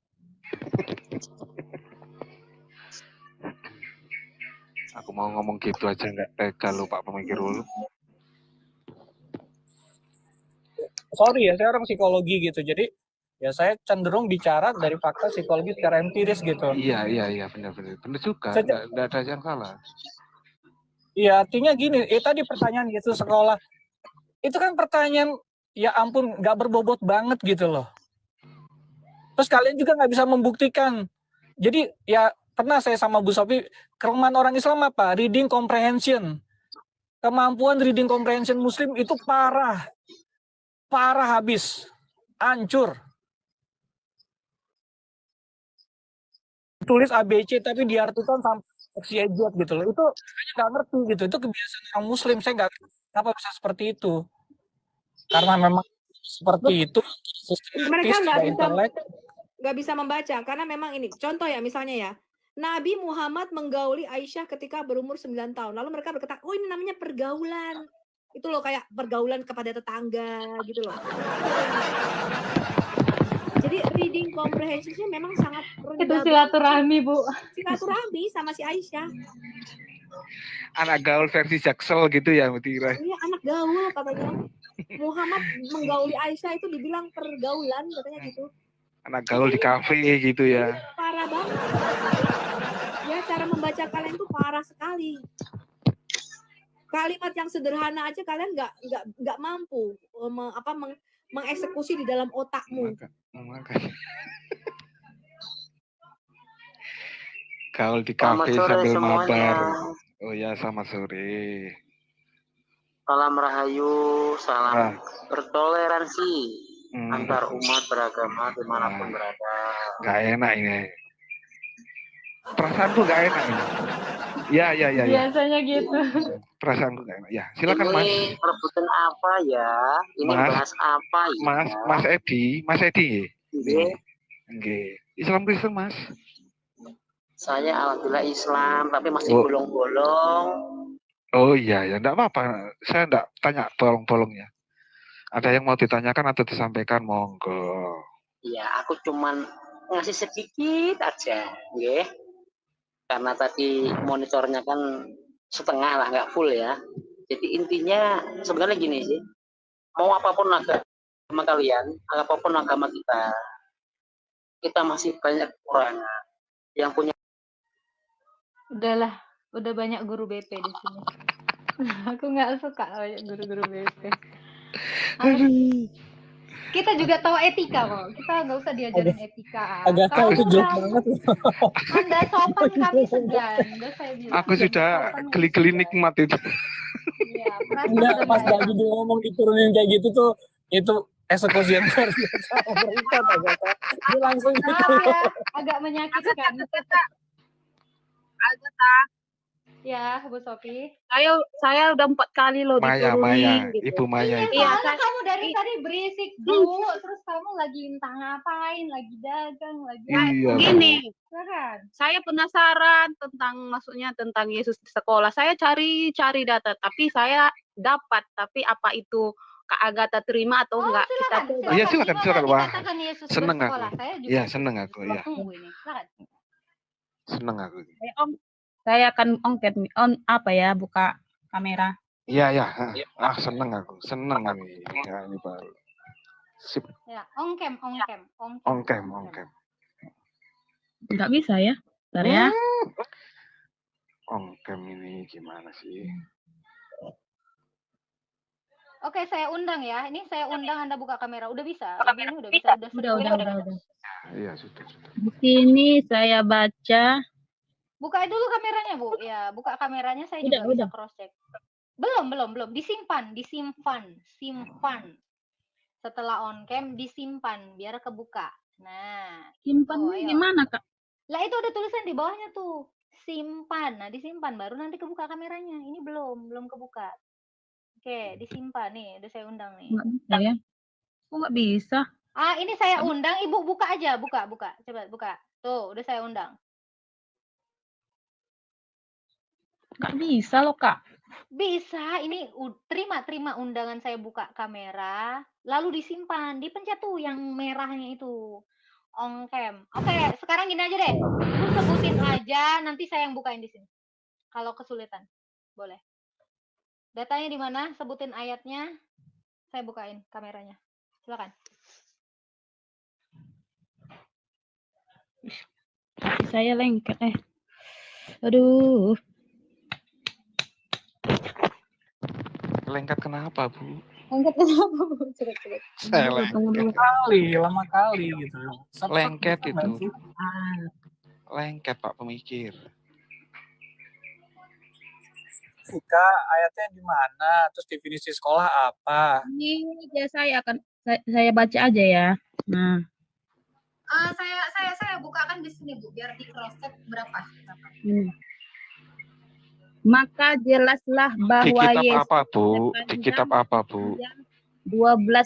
S6: Aku mau ngomong gitu aja nggak tega lu Pak Pemikir Ulu.
S11: Sorry ya, saya orang psikologi gitu. Jadi ya saya cenderung bicara dari fakta psikologi secara empiris gitu.
S6: Iya benar juga. Nggak ada yang salah.
S11: Iya, artinya gini, tadi pertanyaan Yesus sekolah, itu kan pertanyaan, ya ampun, nggak berbobot banget gitu loh. Terus kalian juga nggak bisa membuktikan. Jadi ya pernah saya sama Bu Sofi, kelemahan orang Islam apa? Reading comprehension. Kemampuan reading comprehension Muslim itu parah habis, hancur. Tulis ABC tapi diartikan sampai exeget gitu loh. Itu nggak ngerti gitu. Itu kebiasaan orang Muslim. Saya nggak kenapa bisa seperti itu. Karena memang seperti itu.
S7: Mereka nggak bisa membaca karena memang ini. Contoh ya misalnya ya. Nabi Muhammad menggauli Aisyah ketika berumur 9 tahun. Lalu mereka berkata, oh ini namanya pergaulan. Itu loh kayak pergaulan kepada tetangga gitu loh. Jadi reading comprehension-nya memang sangat rendah.
S1: Itu silaturahmi, Bu.
S7: Silaturahmi sama si Aisyah.
S6: Anak gaul versi Jaksel gitu ya, Mutira.
S7: Iya, anak gaul katanya. Muhammad menggauli Aisyah itu dibilang pergaulan katanya gitu.
S6: Anak gaul di kafe gitu ya.
S7: Parah banget. Ya, cara membaca kalian tuh parah sekali. Kalimat yang sederhana aja kalian nggak mampu mengeksekusi di dalam otakmu.
S6: Gaul di kafe sambil mabar. Oh ya, selamat sore.
S13: Salam rahayu, salam bertoleransi antar umat beragama dimanapun berada.
S6: Gak enak ini. Perasaanku gak enak ini. Ya.
S1: Biasanya gitu.
S6: Perasaanku gak enak. Ya, silakan Mas.
S13: Ini perebutan apa ya? Ini bahas apa ya?
S6: Mas Edi. Nggih. Islam Kristen, Mas.
S13: Saya alhamdulillah Islam, tapi masih bolong-bolong.
S6: Oh iya, enggak apa-apa. Saya enggak tanya bolong-bolong ya. Ada yang mau ditanyakan atau disampaikan, monggo.
S13: Iya, aku cuman ngasih sedikit aja, nggih. Karena tadi monitornya kan setengah lah, nggak full ya. Jadi intinya sebenarnya gini sih, mau apapun agama kalian, apapun agama kita masih banyak orang yang punya.
S1: Udahlah, udah banyak guru BP di sini. Aku nggak suka banyak guru-guru BP. Kita juga tahu etika kok. Kita nggak usah diajarin etika.
S11: Agak tahu itu jelek banget.
S1: Anda sopan, kami segan. Udah saya bilang.
S6: Aku sudah geli-geli nikmat itu.
S1: Iya,
S11: enggak, pas lagi dia ngomong diturunin kayak gitu tuh, itu eksekusi yang luar biasa. Berikan Agatha. Dia langsung gitu.
S1: Ya, agak menyakitkan.
S12: Agatha.
S1: Ya, Bu Sofi.
S12: Saya udah 4 kali loh diturunin.
S6: Gitu. Ibu Maya.
S1: Iya, kamu dari tadi berisik dulu, terus kamu lagi entah ngapain, lagi dagang, lagi.
S6: Iya.
S12: Gini,
S1: kan?
S12: Saya penasaran tentang Yesus di sekolah. Saya cari data, tapi saya dapat. Tapi apa itu Kak Agatha terima atau enggak? Kita coba.
S6: Iya, silakan. Wah, seneng aku.
S1: Saya juga
S6: Iya, seneng aku. Iya.
S1: Tunggu ini. Silakan.
S6: Seneng aku.
S12: Om, Saya akan buka kamera.
S9: Iya. Seneng aku. Seneng ini. Ya, ini baru. Sip.
S1: Ya, on cam.
S9: On cam.
S12: Nggak bisa ya? Bentar ya.
S9: On cam ini gimana sih?
S1: Oke, saya undang ya. Ini saya undang Anda buka kamera. Udah bisa? Ini udah bisa.
S12: Udah.
S9: Iya, sudah.
S12: Di sini saya baca.
S1: Buka dulu kameranya, Bu. Ya, buka kameranya, saya juga bisa cross check. Belum. Disimpan. Simpan. Setelah on cam disimpan biar kebuka. Nah,
S12: Simpannya gimana, Kak?
S1: Lah itu ada tulisan di bawahnya tuh. Simpan. Nah, disimpan baru nanti kebuka kameranya. Ini belum kebuka. Oke, disimpan nih. Udah saya undang nih.
S12: Nggak bisa ya? Kok nggak bisa?
S1: Ini saya undang, Ibu buka aja, buka. Coba buka. Tuh, udah saya undang.
S12: Nggak bisa loh, Kak.
S1: Bisa, ini terima undangan saya buka kamera, lalu disimpan, dipencet tuh yang merahnya itu. On cam. Oke, sekarang gini aja deh. Ibu sebutin aja, nanti saya yang bukain di sini. Kalau kesulitan. Boleh. Datanya di mana? Sebutin ayatnya. Saya bukain kameranya. Silakan.
S12: Saya lengket. Aduh.
S9: Lengket kenapa, Bu?
S1: Lengket kenapa, Bu? Coba.
S11: Lama kali gitu.
S9: Lengket itu. Lengket, Pak Pemikir.
S11: Jika ayatnya di mana, terus definisi sekolah apa?
S12: Ini ya saya baca aja ya. Nah.
S1: Saya bukakan di sini, Bu, biar di cross check berapa.
S12: Maka jelaslah bahwa
S9: Di kitab apa, Bu?
S12: 12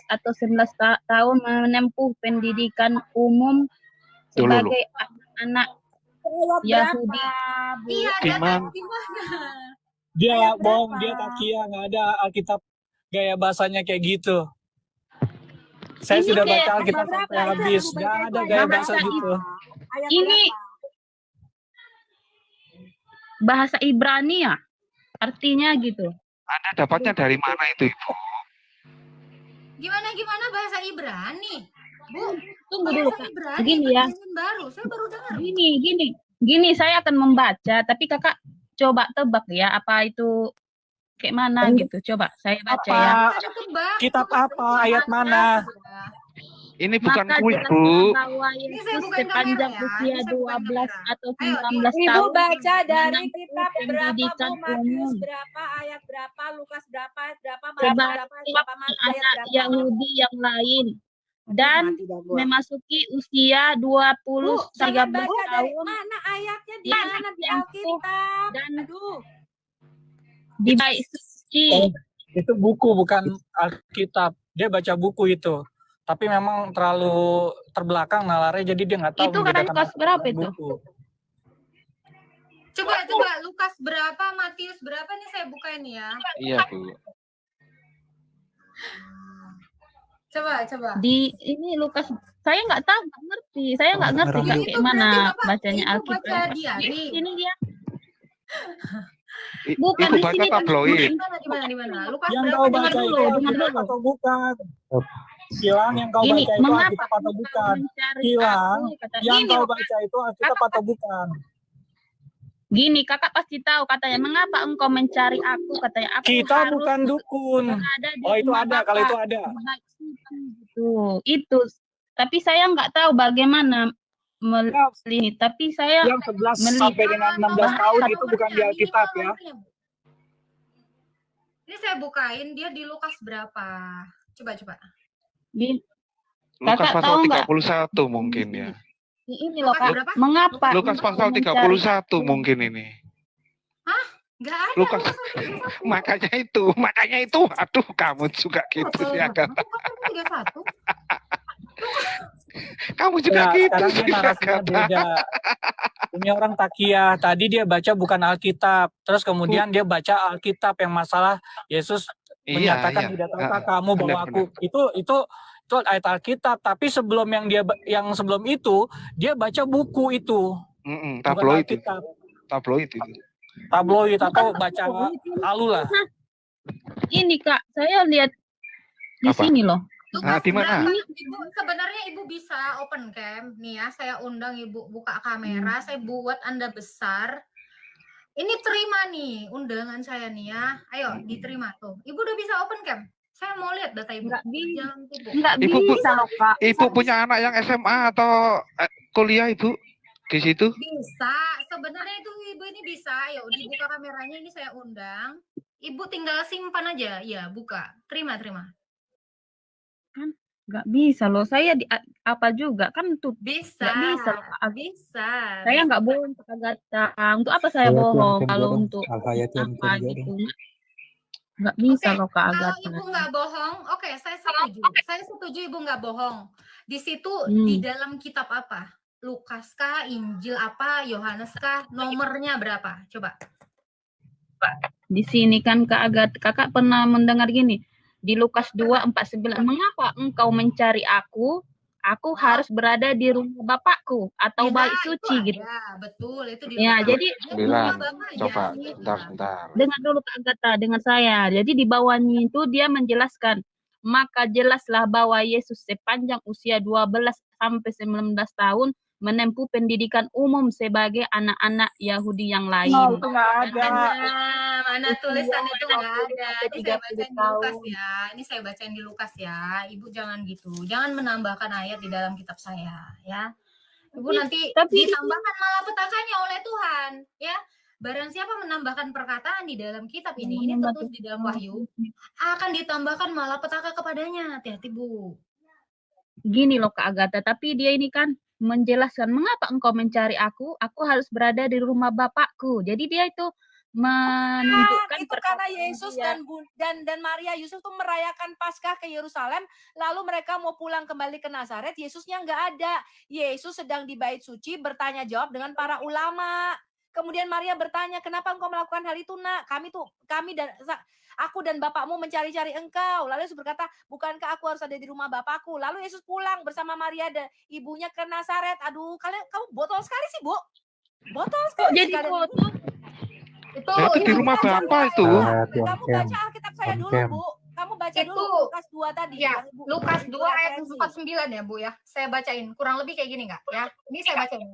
S12: atau 19 tahun menempuh pendidikan umum sebagai anak Yahudi.
S1: Iya,
S9: di mana?
S11: Dia bohong, dia takia, nggak ada Alkitab gaya bahasanya kayak gitu. Saya sudah baca Alkitab sampai habis, nggak ada gaya bahasa gitu.
S12: Ini bahasa Ibrani ya, artinya gitu.
S9: Anda dapatnya dari mana itu, Ibu?
S1: Gimana bahasa Ibrani? Bu,
S12: tunggu dulu, Kak.
S1: Ibrani,
S12: Gini ya.
S1: Baru, saya baru dengar.
S12: Gini, saya akan membaca, tapi Kakak coba tebak ya, apa itu kayak mana gitu. Coba saya baca ya.
S11: Kitab apa, ayat mana?
S9: Ini bukan
S12: Maka
S9: kuis, Bu.
S12: bahwa Yesus sepanjang usia 12 atau 19
S7: Ibu
S12: tahun
S7: baca dari kitab berapa,
S12: pendidikan
S7: Bu? Matius
S12: umum
S7: berapa, ayat berapa, Lukas berapa, ayat berapa, Markus
S12: sebagai
S7: berapa, ayat
S12: anak
S7: berapa?
S12: Yahudi yang lain dan memasuki usia 20
S7: Jangan
S12: 13
S7: baca dari
S12: tahun
S7: mana ayatnya, di
S12: yang
S7: mana di
S12: ditempuh
S7: Alkitab.
S12: dan
S7: Aduh.
S12: di bait suci.
S11: Itu buku, bukan Alkitab. Dia baca buku itu. Tapi memang terlalu terbelakang nalarnya, jadi dia nggak tahu.
S12: Itu katanya Lukas berapa itu?
S1: Coba Lukas berapa, Matius berapa nih saya bukain ya.
S9: Iya, Bu.
S1: Coba.
S12: Di ini Lukas, saya nggak tahu, nggak ngerti. Saya nggak ngerti kan kayak mana bacanya Alkitab. Ini dia. Bukan
S9: Ibu
S12: di
S9: baca
S12: sini.
S9: tabloid.
S1: Di mana? Lukas
S11: Yang
S1: berapa?
S11: kau baca
S12: Dengar
S11: itu
S12: dulu.
S11: Alkitab atau bukan? Hilang yang kau baca itu Alkitab atau bukan? Hilang yang kau baca itu Alkitab atau bukan?
S12: Gini, kakak pasti tahu katanya, mengapa engkau mencari aku? Katanya, aku
S11: Kita
S12: harus
S11: bukan dukun.
S12: Oh,
S11: itu ada, kalau itu ada.
S12: Itu. Tapi saya nggak tahu bagaimana ini. Tapi saya
S11: yang 11 sampai dengan 16 tahun itu bukan di Alkitab ya.
S1: Ini saya bukain, dia di Lukas berapa? Coba.
S9: Lukas
S12: Kakak
S9: pasal
S12: tahu nggak?
S9: 31 mungkin ya.
S12: Ini loh, Kak. Mengapa?
S9: Lukas pasal 31 mungkin ini.
S1: Hah? Nggak ada.
S9: Lukas. Makanya itu. Aduh, kamu juga gitu sih, Agatha.
S1: 31.
S9: Kamu juga gitu
S11: sekarang
S9: sih,
S11: narasinya beda. Ini orang takia. Tadi dia baca bukan Alkitab. Terus kemudian dia baca Alkitab yang masalah Yesus menyatakan tidak tahukah kamu bahwa aku itu ayat Alkitab. Tapi sebelum yang sebelum itu dia baca buku itu.
S9: Tabloid itu.
S11: tabloid atau baca lalu lah.
S12: Ini Kak, saya lihat di sini loh.
S2: Nah, di mana?
S1: Sebenarnya Ibu bisa open cam. Nih ya, saya undang Ibu buka kamera, saya buat Anda besar. Ini terima nih undangan saya nih ya. Ayo diterima tuh. Ibu udah bisa open cam. Saya mau lihat data Ibu.
S12: Nggak bisa loh Kak.
S2: Ibu punya anak yang SMA atau kuliah Ibu di situ?
S1: Bisa. Sebenarnya itu Ibu ini bisa. Ayo dibuka kameranya, ini saya undang. Ibu tinggal simpan aja. Ya, buka. Terima.
S12: Kan nggak bisa loh. Saya apa juga kan tuh.
S1: Bisa.
S12: Nggak bisa loh Kak.
S1: Bisa.
S12: Saya nggak bohong Kak Agatha. Untuk apa saya bohong kalau untuk apa gitu? Nggak bisa loh Kak Agatha.
S1: Kalau Ibu nggak bohong, oke, saya setuju. Saya setuju Ibu nggak bohong. Di situ di dalam kitab apa? Lukas kah, Injil apa, Yohanes kah, nomornya berapa? Coba.
S12: Di sini kan Kak Agatha, Kakak pernah mendengar gini. Di Lukas 2:49, mengapa engkau mencari aku? Aku harus berada di rumah Bapakku atau bait suci gitu.
S1: Ya, betul, itu di
S12: Ya, jadi
S2: Coba, bentar.
S12: dengar dulu Kak Agatha, dengar saya. Jadi di bawahnya itu dia menjelaskan, maka jelaslah bahwa Yesus sepanjang usia 12 sampai 19 tahun menempuh pendidikan umum sebagai anak-anak Yahudi yang lain.
S11: Oh, itu nggak ada.
S1: Mana tulisan itu nggak ada. Ini saya bacain di Lukas ya. Ini saya bacain di Lukas ya. Ibu jangan gitu. Jangan menambahkan ayat di dalam kitab saya ya. Ibu nanti ditambahkan malapetakannya oleh Tuhan ya. Barang siapa menambahkan perkataan di dalam kitab ini tertulis di dalam Wahyu, akan ditambahkan malapetaka kepadanya. Hati-hati Bu.
S12: Gini loh Kak Agatha, tapi dia ini kan menjelaskan, mengapa engkau mencari aku harus berada di rumah Bapakku. Jadi dia itu menunjukkan
S7: itu karena Yesus dan Maria Yusuf tuh merayakan Paskah ke Yerusalem, lalu mereka mau pulang kembali ke Nazaret, Yesusnya nggak ada. Yesus sedang di bait suci bertanya jawab dengan para ulama. Kemudian Maria bertanya, kenapa engkau melakukan hal itu nak? Aku dan bapakmu mencari-cari engkau. Lalu Yesus berkata, bukankah aku harus ada di rumah bapakku? Lalu Yesus pulang bersama Maria dan ibunya ke Nazaret. Aduh, kamu botol sekali sih, Bu. Botol sekali.
S12: Jadi botol.
S2: Itu di rumah Bapak itu.
S7: Kamu baca Alkitab saya dulu, Bu. Kamu baca dulu Lukas 2 tadi.
S1: Ya, Lukas 2 ayat 49 ya, Bu ya. Saya bacain. Kurang lebih kayak gini enggak ya? Ini saya bacain.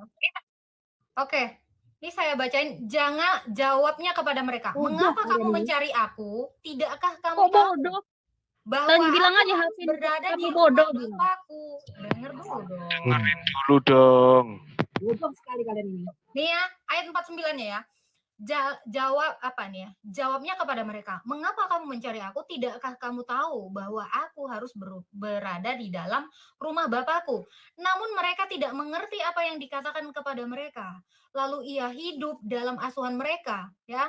S1: Oke. Ini saya bacain, jangan jawabnya kepada mereka. Mengapa kamu mencari aku? Tidakkah kamu tahu bahwa
S12: bilang
S1: aku
S12: aja
S1: harus berada di
S12: bodoh
S1: rumah Bapakku? Dengar dulu dong.
S2: Dengerin dulu dong.
S7: Bodoh sekali kalian ini.
S1: Nih ya, ayat 49-nya ya. Jawab apa nih ya? Jawabnya kepada mereka, mengapa kamu mencari aku? Tidakkah kamu tahu bahwa aku harus berada di dalam rumah Bapakku? Namun mereka tidak mengerti apa yang dikatakan kepada mereka. Lalu ia hidup dalam asuhan mereka, ya.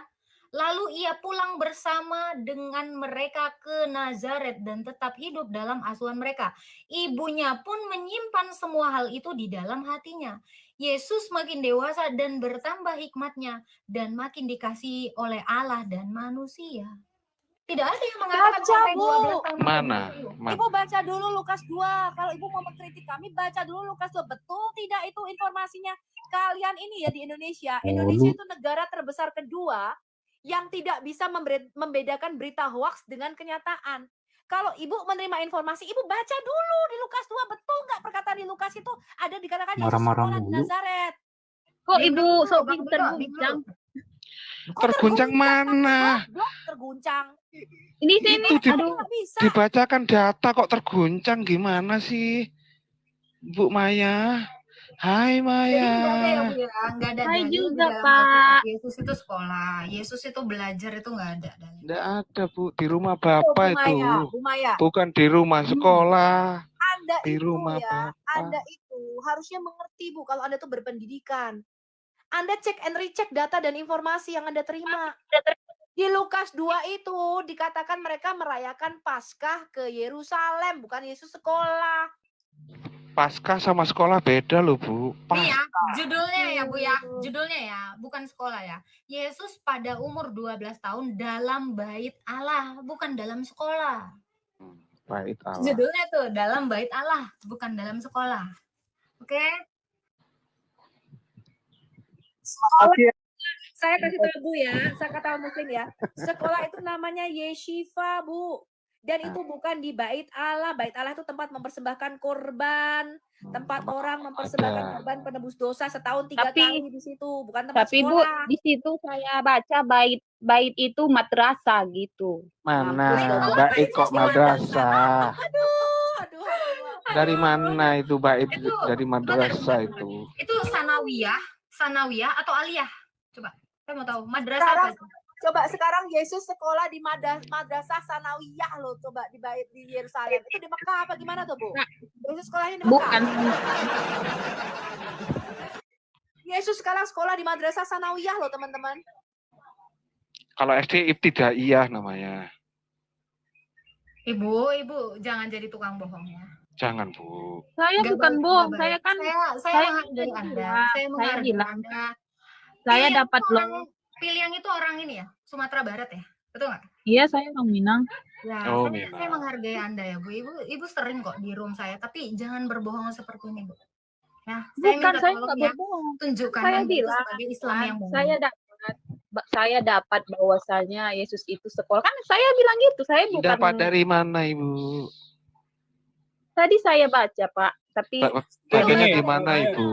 S1: Lalu ia pulang bersama dengan mereka ke Nazaret dan tetap hidup dalam asuhan mereka. Ibunya pun menyimpan semua hal itu di dalam hatinya. Yesus makin dewasa dan bertambah hikmatnya dan makin dikasihi oleh Allah dan manusia. Tidak ada yang mengatakan sampai 12 tahun.
S2: Mana?
S7: Ibu baca dulu Lukas 2. Kalau Ibu mau mengkritik kami, baca dulu Lukas 2. Betul tidak itu informasinya? Kalian ini ya di Indonesia. Indonesia itu negara terbesar kedua yang tidak bisa membedakan berita hoax dengan kenyataan. Kalau Ibu menerima informasi, Ibu baca dulu di Lukas 2. Betul nggak perkataan di Lukas itu ada dikatakan Yesus sekolah di Nazaret.
S12: Kok Ibu sok terguncang?
S2: Terguncang mana?
S7: Terguncang.
S12: Ini sini.
S2: Dibacakan data kok terguncang gimana sih? Bu Maya. Hai Maya.
S1: Jadi nggak ada
S12: Hai juga
S1: dalam
S12: Pak.
S1: Yesus itu sekolah, Yesus itu belajar itu nggak ada.
S2: Nggak ada Bu, di rumah Bapak itu.
S7: Bu Maya.
S2: Bukan di rumah sekolah.
S7: Anda
S2: di
S7: itu
S2: rumah
S7: ya,
S2: Bapak.
S7: Anda itu harusnya mengerti Bu kalau Anda tuh berpendidikan. Anda cek and recheck data dan informasi yang Anda terima. Di Lukas 2 itu dikatakan mereka merayakan Paskah ke Yerusalem, bukan Yesus sekolah.
S2: Paskah sama sekolah beda loh Bu.
S1: Nih ya, judulnya ya Bu ya, judulnya ya, bukan sekolah ya. Yesus pada umur 12 tahun dalam bait Allah, bukan dalam sekolah.
S2: Bait Allah.
S1: Judulnya tuh dalam bait Allah, bukan dalam sekolah. Oke?
S7: Saya kasih tahu Bu ya, saya kata Muslim ya. Sekolah itu namanya yeshiva, Bu. Dan itu bukan di bait Allah. Bait Allah itu tempat mempersembahkan korban, tempat orang mempersembahkan korban penebus dosa setahun 3 kali di situ, bukan tempat
S12: Tapi Bu,
S7: sekolah.
S12: di situ saya baca bait itu madrasah gitu.
S9: Mana bait kok madrasah?
S7: Aduh.
S9: Dari mana itu bait dari madrasah itu?
S1: Itu sanawiyah atau aliyah? Coba, saya mau tahu madrasah apa?
S7: Sekarang Yesus sekolah di madrasah sanawiyah loh, coba di bait di Yerusalem. Itu di Mekah apa gimana tuh, Bu? Yesus sekolahnya di Mekah.
S12: Bukan.
S7: Yesus sekarang sekolah di madrasah sanawiyah loh, teman-teman.
S2: Kalau SD ibtidaiyah namanya.
S1: Ibu, jangan jadi tukang bohong ya.
S2: Jangan, Bu.
S12: Saya
S1: Nggak
S12: bukan
S1: baik,
S12: bohong,
S1: nggak
S12: saya
S1: baik.
S12: kan
S1: Saya menghargai Anda. Saya menghargai
S12: bilang
S1: Anda.
S12: saya
S1: Piliang
S12: dapat
S1: itu
S12: loh.
S1: Piliang itu orang ini ya, Sumatera Barat ya, betul nggak?
S12: Iya, saya orang Minang.
S1: Ya,
S2: Oh,
S1: saya menghargai Anda ya, Bu. Ibu sering kok di room saya, tapi jangan berbohong seperti ini, Bu. Ya,
S12: Bukan, saya
S1: tolong
S12: nggak
S1: ya,
S12: berbohong.
S1: tunjukkan
S12: Saya
S1: Anda itu
S12: bilang,
S1: sebagai Islam yang benar.
S12: saya dapat bahwasanya Yesus itu sekolah. Kan saya bilang gitu, saya bukan.
S2: Dapat dari mana, Ibu?
S12: Tadi saya baca, Pak. Tapi
S2: Bacanya di mana, Ibu?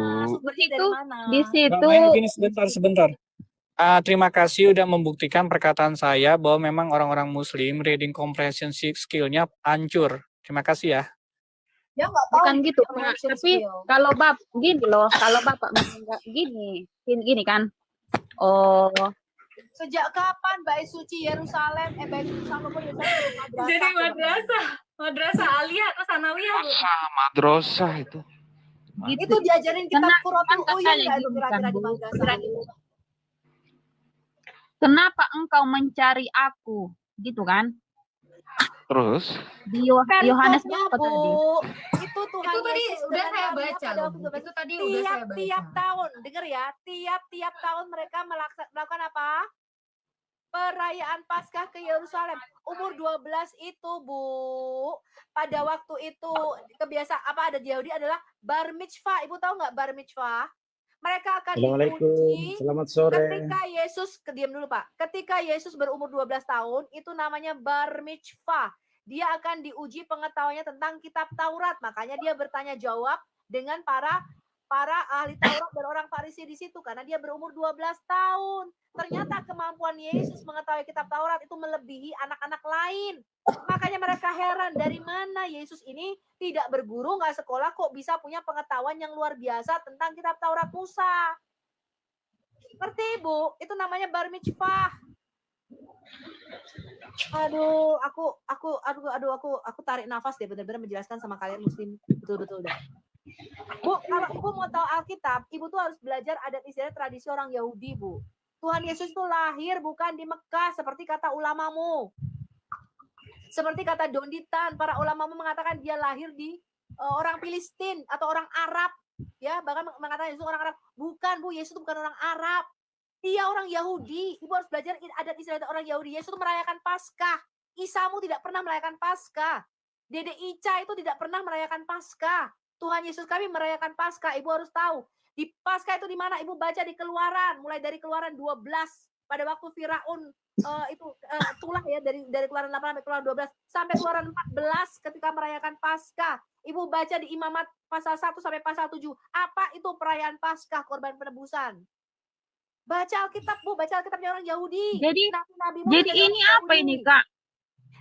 S12: di situ
S11: Ini sebentar. Terima kasih udah membuktikan perkataan saya bahwa memang orang-orang Muslim reading comprehension skillnya hancur. Terima kasih ya.
S7: Ya nggak tahu.
S12: bukan gitu, Pak. Tapi kalau gini loh, kalau Bapak nggak gini kan. Oh,
S7: Sejak kapan bait suci Yerusalem, bait suci Salomo Yerusalem
S1: Jadi madrasah aliyah atau sanawiyah, Bu?
S2: Madrasah itu.
S7: Itu diajarin kitab Quratul Uyun
S12: katanya
S7: nggak itu
S12: gini
S7: kira-kira
S12: kan,
S7: di
S12: Bu.
S7: madrasah?
S12: Kenapa engkau mencari aku? Gitu kan?
S2: Terus?
S12: Di Yohanes
S7: Perikopnya,
S12: berapa tadi?
S7: Bu. Itu Tuhan
S1: Itu tadi
S7: Yesus
S1: udah
S7: dengan
S1: saya
S7: Maria
S1: baca
S7: pada
S1: loh,
S7: waktu
S1: Bu.
S7: 12.
S1: Itu tadi udah saya baca.
S7: Tiap tahun, denger ya, tiap tahun mereka melakukan apa? Perayaan Paskah ke Yerusalem. Umur 12 itu, Bu. Pada waktu itu kebiasaan apa ada di Yahudi adalah bar mitzvah. Ibu tahu nggak bar mitzvah? Mereka akan diuji
S6: Selamat sore.
S7: ketika Yesus, diam dulu Pak. Ketika Yesus berumur 12 tahun, itu namanya bar mitzvah. Dia akan diuji pengetahuannya tentang kitab Taurat. Makanya dia bertanya jawab dengan para ahli Taurat dan orang Farisi di situ karena dia berumur 12 tahun. Ternyata kemampuan Yesus mengetahui kitab Taurat itu melebihi anak-anak lain. Makanya mereka heran dari mana Yesus ini tidak berguru, nggak sekolah kok bisa punya pengetahuan yang luar biasa tentang kitab Taurat Musa. Ngerti, Bu? Itu namanya bar mitzvah. Aduh, aku tarik nafas deh benar-benar menjelaskan sama kalian Muslim betul-betul deh. Bu, kalau Ibu mau tahu Alkitab, Ibu tuh harus belajar adat istiadat tradisi orang Yahudi, Bu. Tuhan Yesus tuh lahir bukan di Mekah seperti kata ulamamu. Seperti kata Donditan, para ulamamu mengatakan dia lahir di orang Filistin atau orang Arab, ya, bahkan mengatakan Yesus orang Arab. Bukan, Bu, Yesus itu bukan orang Arab. Dia orang Yahudi. Ibu harus belajar adat istiadat orang Yahudi. Yesus itu merayakan Paskah. Isamu tidak pernah merayakan Paskah. Dede Ica itu tidak pernah merayakan Paskah. Tuhan Yesus kami merayakan Paskah. Ibu harus tahu. Di Paskah itu di mana? Ibu baca di Keluaran, mulai dari Keluaran 12 pada waktu Firaun tulah ya dari Keluaran 8 sampai Keluaran 12 sampai Keluaran 14 ketika merayakan Paskah. Ibu baca di Imamat pasal 1 sampai pasal 7. Apa itu perayaan Paskah, korban penebusan? Baca Alkitab, Bu, baca Alkitabnya orang Yahudi.
S12: Jadi
S7: Nabi-nabimu
S12: jadi ini apa
S7: Yahudi.
S12: ini, Kak?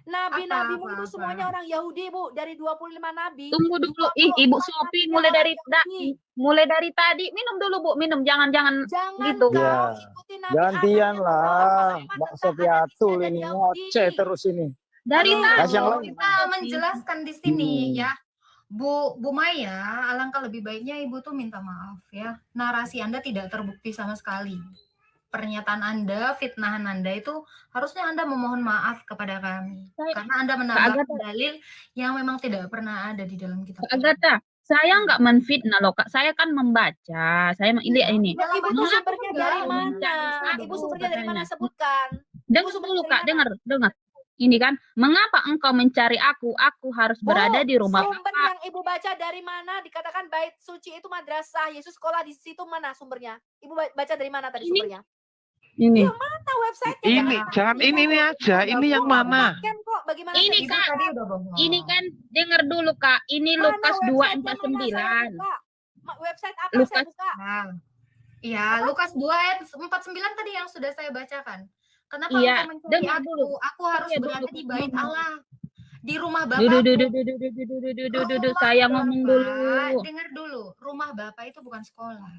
S7: Nabi-nabimu itu semuanya orang Yahudi, Bu, dari 25 nabi.
S12: Tunggu dulu, Ibu Sophie mulai dari tadi. Minum dulu, Bu, minum. Jangan gitu.
S6: Ya, gantian lah. Mbak Sofiatul ini ngoceh terus ini.
S12: Dari
S6: Kasih yang lain.
S1: Kita menjelaskan di sini ya. Bu Maya, alangkah lebih baiknya Ibu tuh minta maaf ya. Narasi Anda tidak terbukti sama sekali. Pernyataan Anda, fitnahan Anda itu harusnya Anda memohon maaf kepada kami. Karena Anda menambah dalil yang memang tidak pernah ada di dalam kitab.
S12: Agatha, saya nggak menfitnah loh, Kak. Saya kan membaca. Saya ini.
S7: Ibu tuh sumbernya dari mana? Ibu sumbernya dari mana? Sebutkan.
S12: Dengar dulu, Kak. Dengar. Ini kan, mengapa engkau mencari aku? Aku harus berada di rumah
S7: sumber
S12: Bapak.
S7: yang Ibu baca dari mana? Dikatakan bait suci itu madrasah. Yesus sekolah di situ mana sumbernya? Ibu baca dari mana tadi sumbernya?
S12: Ini.
S7: Mana website?
S2: Ini jangan ini aja. Ini yang mana?
S7: Bagaimana
S12: Ini
S7: saya
S12: Kak,
S7: tadi udah bohong.
S12: ini kan dengar dulu Kak. Ini
S7: Mana
S12: Lukas
S7: websitenya?
S12: 2:49.
S7: Website apa
S12: Lukas.
S7: saya buka?
S1: Nah, iya, Lukas 2 ayat 49 tadi yang sudah saya bacakan. Kenapa
S12: Iya,
S1: engkau mencari
S12: dengar
S1: aku?
S12: dulu.
S1: Aku harus
S12: Iya,
S1: berada
S12: dulu.
S1: di bait Allah, di rumah
S12: Dudu,
S1: Bapakku.
S12: dudu, dudu, dudu, dudu, dudu, dudu. Saya ngomong dulu.
S1: Dengar dulu, rumah Bapak itu bukan sekolah.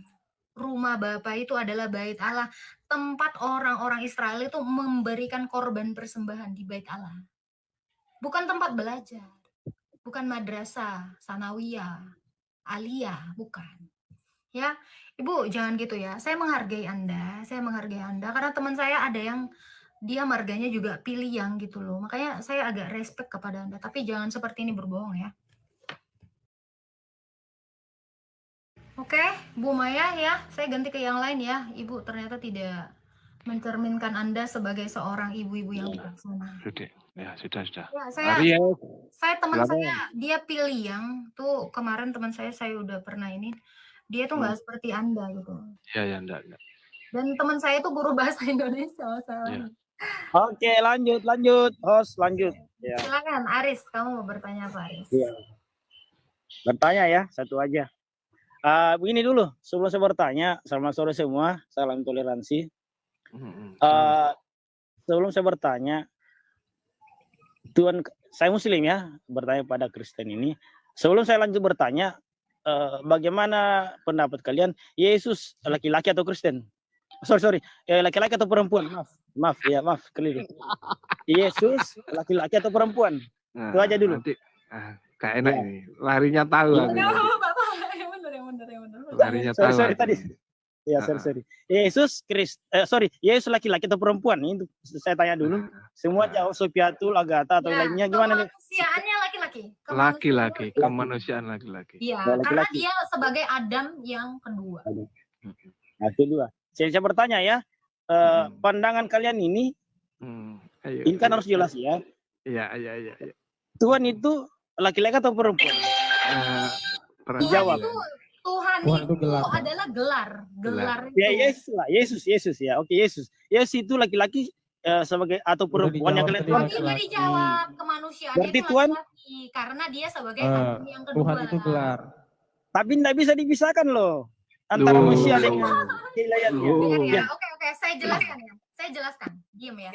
S1: Rumah Bapak itu adalah bait Allah, tempat orang-orang Israel itu memberikan korban persembahan di bait Allah. Bukan tempat belajar, bukan madrasah, sanawiyah, aliyah, bukan. Ya, Ibu jangan gitu ya. Saya menghargai Anda karena teman saya ada yang dia marganya juga pilih yang gitu loh. Makanya saya agak respect kepada Anda, tapi jangan seperti ini berbohong ya. Oke, Bu Maya ya, saya ganti ke yang lain ya. Ibu ternyata tidak mencerminkan Anda sebagai seorang ibu-ibu yang bijaksana.
S2: Sudah. Ya, sudah.
S1: Ya, saya teman
S2: Silakan.
S1: saya dia pilih yang tuh kemarin teman saya udah pernah ini. Dia tuh nggak seperti Anda gitu.
S2: Ya, enggak.
S1: Dan teman saya tuh guru bahasa Indonesia masalahnya.
S14: Oke, lanjut. Host, lanjut. Ya.
S1: Silakan Aris, kamu mau bertanya apa Aris?
S14: Iya. Bertanya ya, satu aja. Begini dulu, sebelum saya bertanya, selamat sore semua, salam toleransi. Sebelum saya bertanya, Tuhan, saya Muslim ya, bertanya pada Kristen ini. Sebelum saya lanjut bertanya, bagaimana pendapat kalian? Yesus laki-laki atau Kristen? Sorry, laki-laki atau perempuan? Maaf, keliru. Yesus laki-laki atau perempuan?
S2: Nah,
S14: itu aja dulu.
S2: Nanti, gak enak ini. Larinya tahu. Larinya tahu.
S14: Sorry tadi. Ya, sorry. Yesus Yesus laki-laki atau perempuan? Ini saya tanya dulu. Semua jawab Sopiatul, Agatha atau lainnya gimana nih?
S1: Kemanusiaannya laki-laki.
S2: Laki-laki, kemanusiaan laki-laki.
S1: Iya, karena dia sebagai Adam yang kedua.
S14: Nah, kedua. Saya bertanya ya, pandangan kalian ini, ini kan harus jelas ya.
S2: Iya.
S14: Tuhan itu laki-laki atau perempuan?
S1: Tuhan itu
S4: gelar,
S1: adalah gelar itu.
S14: Ya Yesus ya. Oke, Yesus itu laki-laki sebagai atau perempuan yang kalian Tuhan.
S1: Tidak dijawab kemanusiaan
S14: Berarti
S1: itu
S14: Tuhan
S1: laki-laki karena dia sebagai Adam yang kedua.
S4: Tuhan itu gelar.
S14: Tapi tidak bisa dipisahkan loh antara manusia dengan keilahiannya.
S1: Ya, oke, saya jelaskan ya. Saya jelaskan. Diam ya.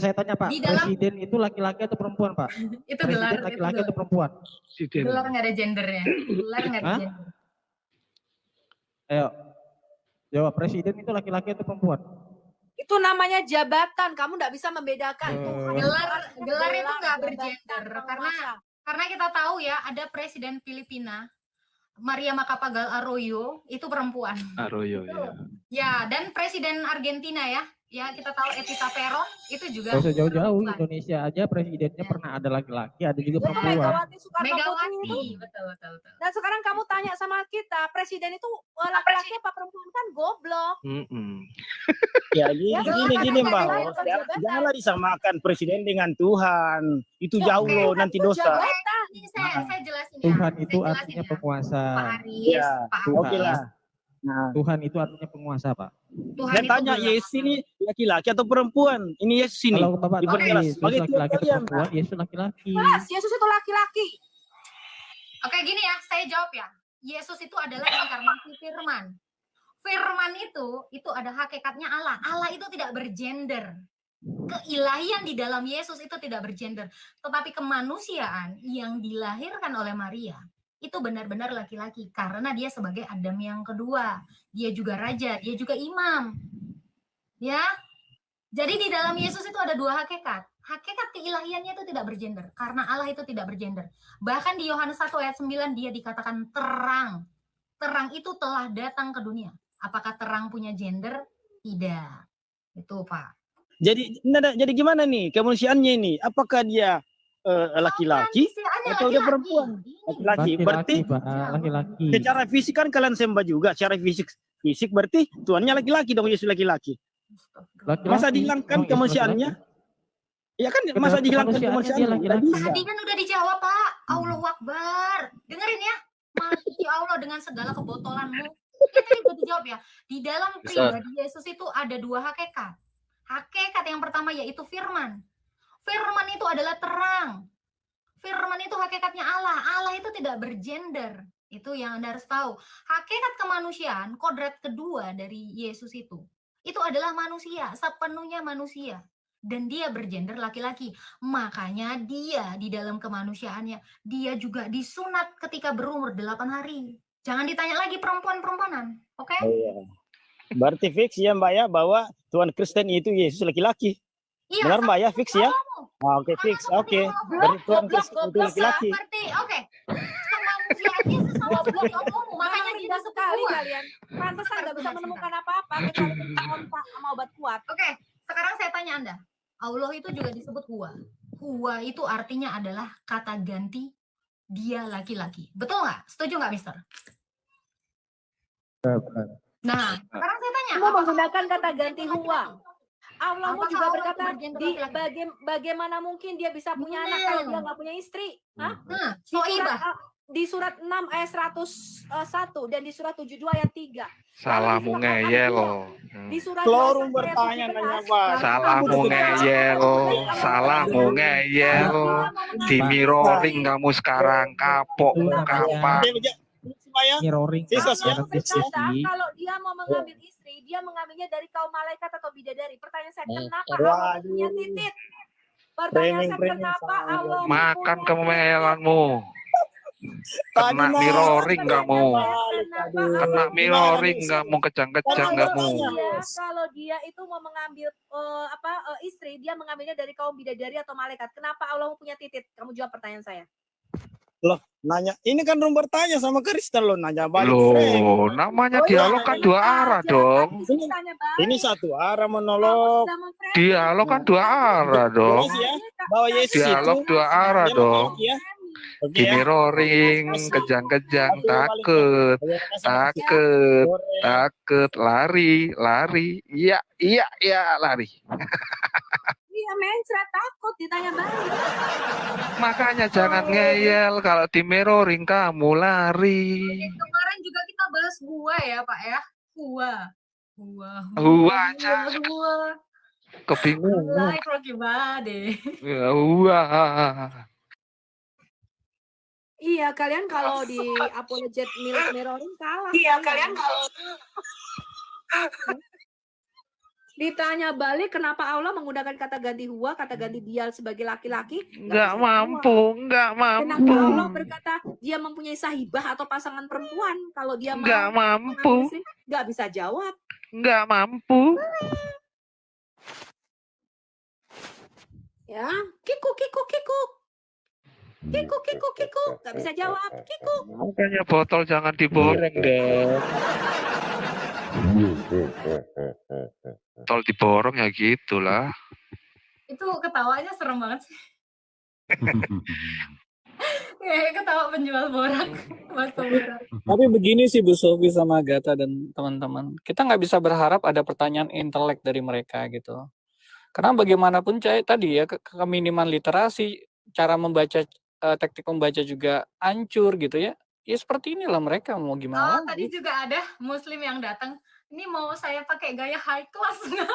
S4: Saya tanya Pak, presiden itu laki-laki atau perempuan Pak?
S1: Itu gelar.
S4: Laki-laki atau perempuan?
S1: Gelar nggak ada gendernya. Gelar nggak ada gender.
S4: Ayo, jawab, presiden itu laki-laki atau perempuan?
S7: Itu namanya jabatan, kamu nggak bisa membedakan.
S1: Gelar itu nggak bergender karena kita tahu ya ada presiden Filipina Maria Macapagal Arroyo itu perempuan.
S2: Arroyo ya.
S1: Ya, dan presiden Argentina ya kita tahu Evita Peron itu juga.
S4: Gak usah jauh-jauh, Indonesia aja presidennya pernah ada laki-laki, ada juga perempuan.
S1: Megawati, betul.
S7: Dan sekarang kamu tanya sama kita, presiden itu laki-laki apa perempuan, kan goblok.
S14: Ya gini Mbak. Janganlah disamakan presiden dengan Tuhan. Itu jauh loh, nanti dosa.
S1: Ini saya jelasin ya.
S4: Tuhan itu artinya penguasa.
S1: Pak Aris, Pak
S14: Oke lah.
S4: Tuhan itu artinya penguasa, Pak.
S14: Saya tanya Yesus ini laki-laki atau perempuan? Ini Yesus ini.
S4: Kalau Bapak tanya Yesus laki-laki atau perempuan, Yesus laki-laki.
S7: Yesus itu laki-laki.
S1: Oke, gini ya, saya jawab ya. Yesus itu adalah inkarnasi Firman. Firman itu ada hakikatnya Allah. Allah itu tidak bergender. Keilahian di dalam Yesus itu tidak bergender. Tetapi kemanusiaan yang dilahirkan oleh Maria itu benar-benar laki-laki karena dia sebagai Adam yang kedua. Dia juga raja, dia juga imam. Ya. Jadi di dalam Yesus itu ada dua hakikat. Hakikat keilahiannya itu tidak bergender karena Allah itu tidak bergender. Bahkan di Yohanes 1 ayat 9 dia dikatakan terang. Terang itu telah datang ke dunia. Apakah terang punya gender? Tidak. Itu, Pak.
S14: Jadi gimana nih kemanusiaannya ini? Apakah dia laki-laki atau dia perempuan? Laki-laki. Berarti
S4: laki-laki.
S14: Secara fisik kan kalian sembah juga. Secara fisik berarti Tuhannya laki-laki dong, Yesus laki-laki. Masa dihilangkan kemanusiaannya? Ya kan masa dihilangkan kemanusiaannya?
S1: Tadi kan udah dijawab, Pak. Allahu Akbar. Dengerin ya. Masya Allah dengan segala kebotolanmu. tadi udah dijawab ya. Di dalam
S3: Bisa.
S1: pribadi Yesus itu ada 2 hakikat. Hakikat yang pertama yaitu firman. Firman itu adalah terang. Firman itu hakikatnya Allah. Allah itu tidak bergender. Itu yang Anda harus tahu. Hakikat kemanusiaan, kodrat kedua dari Yesus itu adalah manusia, sepenuhnya manusia. Dan dia bergender laki-laki. Makanya dia di dalam kemanusiaannya, dia juga disunat ketika berumur 8 hari. Jangan ditanya lagi perempuan-perempuanan. Oke?
S14: Oh, iya. Berarti fix ya Mbak ya bahwa Tuhan Kristen itu Yesus laki-laki.
S1: Iya,
S14: Benar Mbak ya, fix ya? Oke, fix. Oke. Dari Tuhan Kristen itu laki-laki.
S1: Seperti, oke. Kemanusiaan Yesus sama blok kamu, makanya
S7: Indah
S1: kita
S7: sekali
S1: kuat.
S7: kalian. Pantesan nggak bisa menemukan apa-apa kecuali tentang ontak sama obat kuat.
S1: Oke, sekarang saya tanya Anda. Allah itu juga disebut huwa. Huwa itu artinya adalah kata ganti dia laki-laki. Betul nggak? Setuju nggak, Mister? Nah, sekarang saya tanya.
S7: Kamu menggunakan kata ganti huwa. Allahmu
S1: Apakah
S7: juga
S1: Allah
S7: berkata,
S1: bergender
S7: di
S1: laki-laki?
S7: bagaimana mungkin dia bisa punya anak kalau dia nggak punya istri? Hah? Di surat 6 ayat 101 dan di surat 72 ayat 3.
S2: Salahmu ngeyel.
S7: Di surat
S6: Lorong bertanya nanya Pak.
S2: Salahmu ngeyel. Salahmu ngeyel. Di mirroring kamu sekarang kapok kapan.
S4: Mirroring
S7: Kalau dia mau mengambil istri, dia mengambilnya dari kaum malaikat atau bidadari. Pertanyaan saya, kenapa Allah punya titik? Pertanyaan saya, kenapa Allah
S2: Makan kemelanmu. Kena mirroring kamu. Kena mirroring kamu, kejang-kejang kamu.
S7: Kalau dia itu mau mengambil istri, dia mengambilnya dari kaum bidadari atau malaikat. Kenapa Allah punya titik? Kamu jawab pertanyaan saya.
S6: Loh, nanya. Ini kan rum bertanya sama Kristen lo nanya balik.
S2: Loh, namanya dialog kan 2 arah dong.
S6: Ini 1 arah monolog.
S2: Dialog kan 2 arah dong.
S6: Bahwa Yesus
S2: Dialog
S6: itu
S2: 2 arah dong.
S6: ya.
S2: Di mirroring, kejang-kejang, takut, lari, iya, lari.
S7: Iya, mencret takut ditanya balik.
S2: Makanya jangan ngeyel, kalau di mirroring kamu lari.
S1: Kemarin juga kita bahas gua ya, Pak ya.
S2: Gua aja kebingungan.
S1: Like Rocky Bade.
S2: Ya,
S7: Iya, kalian kalau di apologet mirroring kalah. Iya, kalian kalau ditanya balik kenapa Allah menggunakan kata ganti huwa, kata ganti dia sebagai laki-laki?
S2: Nggak mampu.
S7: Kenapa Allah berkata dia mempunyai sahibah atau pasangan perempuan kalau dia mau?
S2: Nggak mampu.
S7: Nggak bisa jawab.
S2: Nggak mampu.
S7: Ya, kiku. Nggak bisa jawab, kiku.
S2: Makanya botol jangan diborong dong. Botol diborong ya gitulah.
S1: Itu ketawanya serem banget sih. Kayak ketawa penjual borak.
S11: Tapi begini sih Bu Sofi sama Agatha dan teman-teman. Kita nggak bisa berharap ada pertanyaan intelek dari mereka gitu. Karena bagaimanapun tadi ya keminiman literasi, cara membaca teknik membaca juga hancur gitu ya. Ya seperti inilah mereka mau gimana.
S1: Tadi juga ada muslim yang datang. Ini mau saya pakai gaya high class nggak?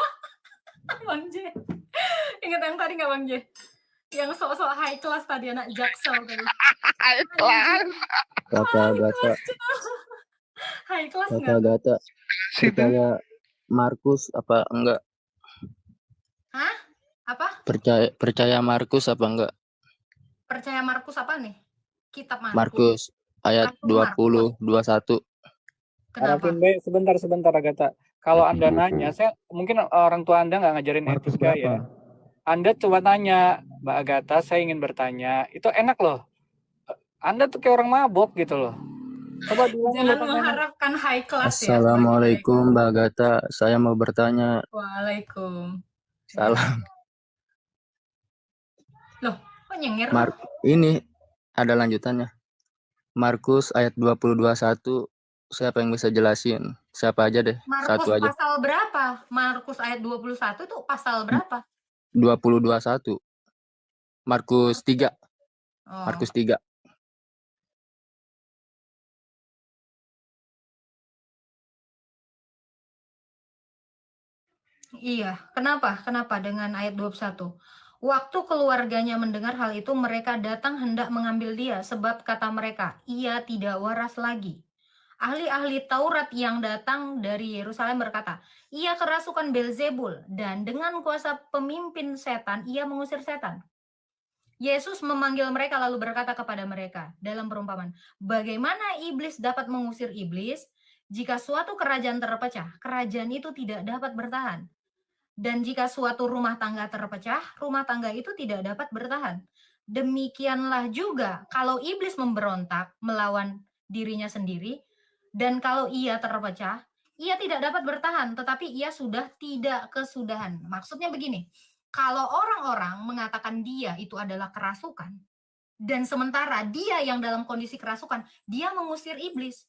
S1: Bang J. Ingat yang tadi nggak Bang J? Yang sok-sok high class tadi, anak Jaksel tadi.
S2: High class.
S15: Kata-kata.
S1: High class nggak?
S15: Kata-kata. Percaya Markus apa enggak?
S1: Hah? Apa?
S15: Percaya Markus apa enggak?
S1: Percaya Markus apa nih? Kitab
S15: Markus ayat 20, 21.
S11: Kenapa? Sebentar Agatha. Kalau Anda nanya, mungkin orang tua Anda nggak ngajarin etika ya. Anda coba tanya, Mbak Agatha, saya ingin bertanya. Itu enak loh. Anda tuh kayak orang mabok gitu loh. Coba
S1: jangan mengharapkan high class ya.
S15: Assalamualaikum Mbak Agatha, saya mau bertanya.
S1: Waalaikum.
S15: Salam.
S1: Loh, kok nyengir?
S15: Ini ada lanjutannya. Markus ayat 20-21. Siapa yang bisa jelasin? Siapa aja deh?
S1: Markus
S15: satu aja.
S1: Pasal berapa? Markus ayat 21 itu pasal berapa?
S15: 20-21. Markus 3. Markus 3.
S1: Iya, kenapa? Kenapa dengan ayat 21? Waktu keluarganya mendengar hal itu, mereka datang hendak mengambil dia, sebab kata mereka, ia tidak waras lagi. Ahli-ahli Taurat yang datang dari Yerusalem berkata, ia kerasukan Belzebul, dan dengan kuasa pemimpin setan, ia mengusir setan. Yesus memanggil mereka lalu berkata kepada mereka dalam perumpamaan, bagaimana iblis dapat mengusir iblis? Jika suatu kerajaan terpecah, kerajaan itu tidak dapat bertahan. Dan jika suatu rumah tangga terpecah, rumah tangga itu tidak dapat bertahan. Demikianlah juga kalau iblis memberontak melawan dirinya sendiri, dan kalau ia terpecah, ia tidak dapat bertahan, tetapi ia sudah tidak kesudahan. Maksudnya begini, kalau orang-orang mengatakan dia itu adalah kerasukan, dan sementara dia yang dalam kondisi kerasukan, dia mengusir iblis.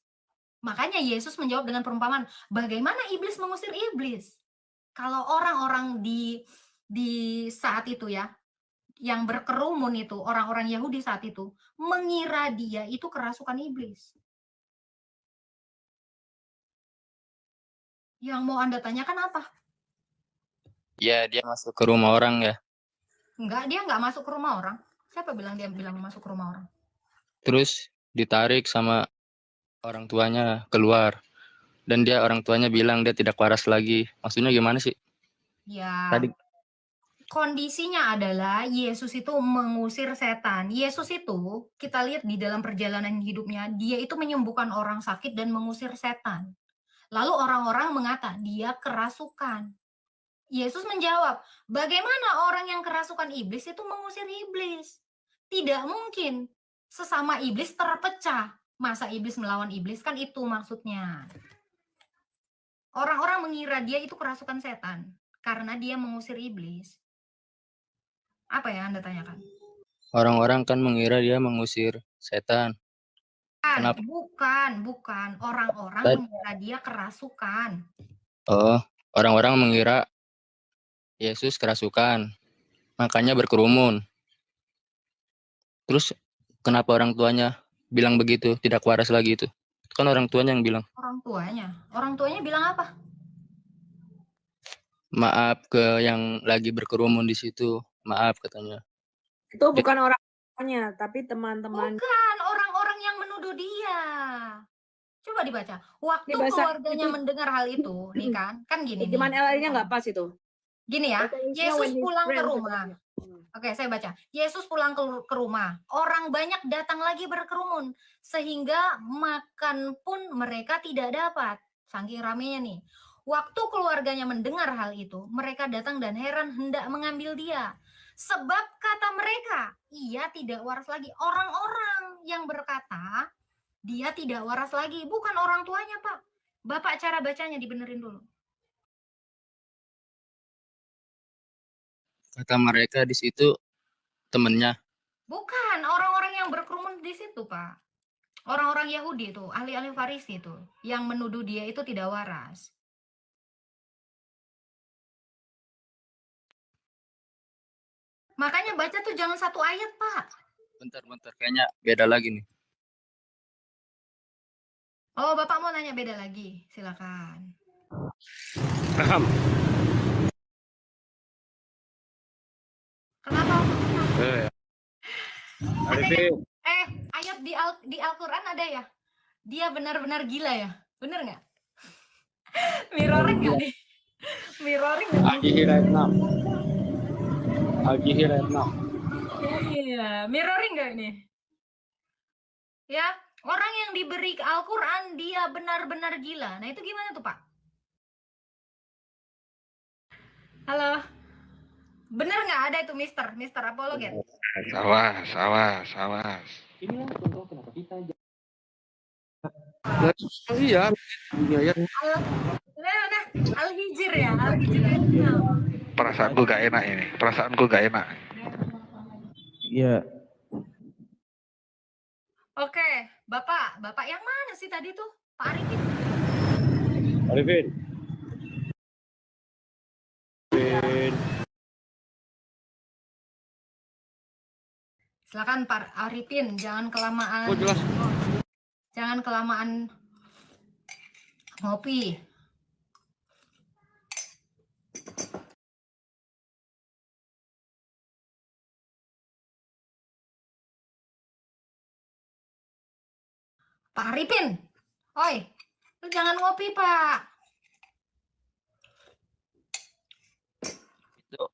S1: Makanya Yesus menjawab dengan perumpamaan, bagaimana iblis mengusir iblis? Kalau orang-orang di saat itu ya, yang berkerumun itu, orang-orang Yahudi saat itu, mengira dia itu kerasukan iblis. Yang mau Anda tanyakan apa?
S15: Ya, dia masuk ke rumah orang ya.
S1: Enggak, dia enggak masuk ke rumah orang. Siapa bilang dia bilang masuk ke rumah orang?
S15: Terus ditarik sama orang tuanya keluar. Dan dia orang tuanya bilang dia tidak waras lagi. Maksudnya gimana sih?
S1: Ya,
S15: Tadi
S1: kondisinya adalah Yesus itu mengusir setan. Yesus itu, kita lihat di dalam perjalanan hidupnya, dia itu menyembuhkan orang sakit dan mengusir setan. Lalu orang-orang mengata, dia kerasukan. Yesus menjawab, bagaimana orang yang kerasukan iblis itu mengusir iblis? Tidak mungkin. Sesama iblis terpecah. Masa iblis melawan iblis? Kan itu maksudnya. Orang-orang mengira dia itu kerasukan setan karena dia mengusir iblis. Apa yang Anda tanyakan?
S15: orang-orang kan mengira dia mengusir setan. Kenapa?
S1: Bukan. Orang-orang mengira dia kerasukan.
S15: Oh, orang-orang mengira Yesus kerasukan. Makanya berkerumun. Terus kenapa orang tuanya bilang begitu, tidak waras lagi itu? Kan orang tuanya yang bilang.
S1: Orang tuanya bilang apa?
S15: Maaf ke yang lagi berkerumun di situ. Maaf katanya.
S7: Itu bukan orang tuanya, tapi teman-teman.
S1: Bukan orang-orang yang menuduh dia. Coba dibaca. Waktu keluarganya mendengar hal itu, nih kan gini nih.
S7: Gimana LR-nya nggak pas itu?
S1: Gini ya, Yesus pulang ke rumah. Oke, saya baca. Yesus pulang ke rumah. Orang banyak datang lagi berkerumun. Sehingga makan pun mereka tidak dapat. Saking ramenya nih. Waktu keluarganya mendengar hal itu, mereka datang dan heran hendak mengambil dia. Sebab kata mereka, ia tidak waras lagi. Orang-orang yang berkata, dia tidak waras lagi. Bukan orang tuanya, Pak. Bapak cara bacanya dibenerin dulu.
S15: Kata mereka di situ temennya.
S1: Bukan, orang-orang yang berkerumun di situ, Pak. Orang-orang Yahudi itu, ahli-ahli Farisi itu, yang menuduh dia itu tidak waras. Makanya baca tuh jangan satu ayat, Pak.
S15: Bentar, kayaknya beda lagi nih.
S1: Oh, Bapak mau nanya beda lagi? Silakan.
S6: Paham.
S1: Kenapa?
S6: Ayat
S1: di Al-Quran ada ya? Dia benar-benar gila ya? Bener nggak? Mirroring nggak nih? Mirroring nggak?
S6: Al-Jihir ayat 6.
S1: Iya, mirroring nggak ini? Ya, orang yang diberi Al-Quran dia benar-benar gila. Nah itu gimana tuh Pak? Halo? Bener nggak ada itu Mister Apologet?
S2: Awas.
S4: Inilah contoh kenapa kita
S2: Iya.
S1: Al-Hijr ya, Al-Hijr.
S2: Perasaanku gak enak.
S4: Iya.
S1: Oke, Bapak yang mana sih tadi tuh? Pak Arifin. Silakan Pak Arifin, jangan kelamaan.
S2: Oh, jelas.
S1: Jangan kelamaan ngopi. Pak Arifin, oi, lu jangan ngopi Pak.
S15: Itu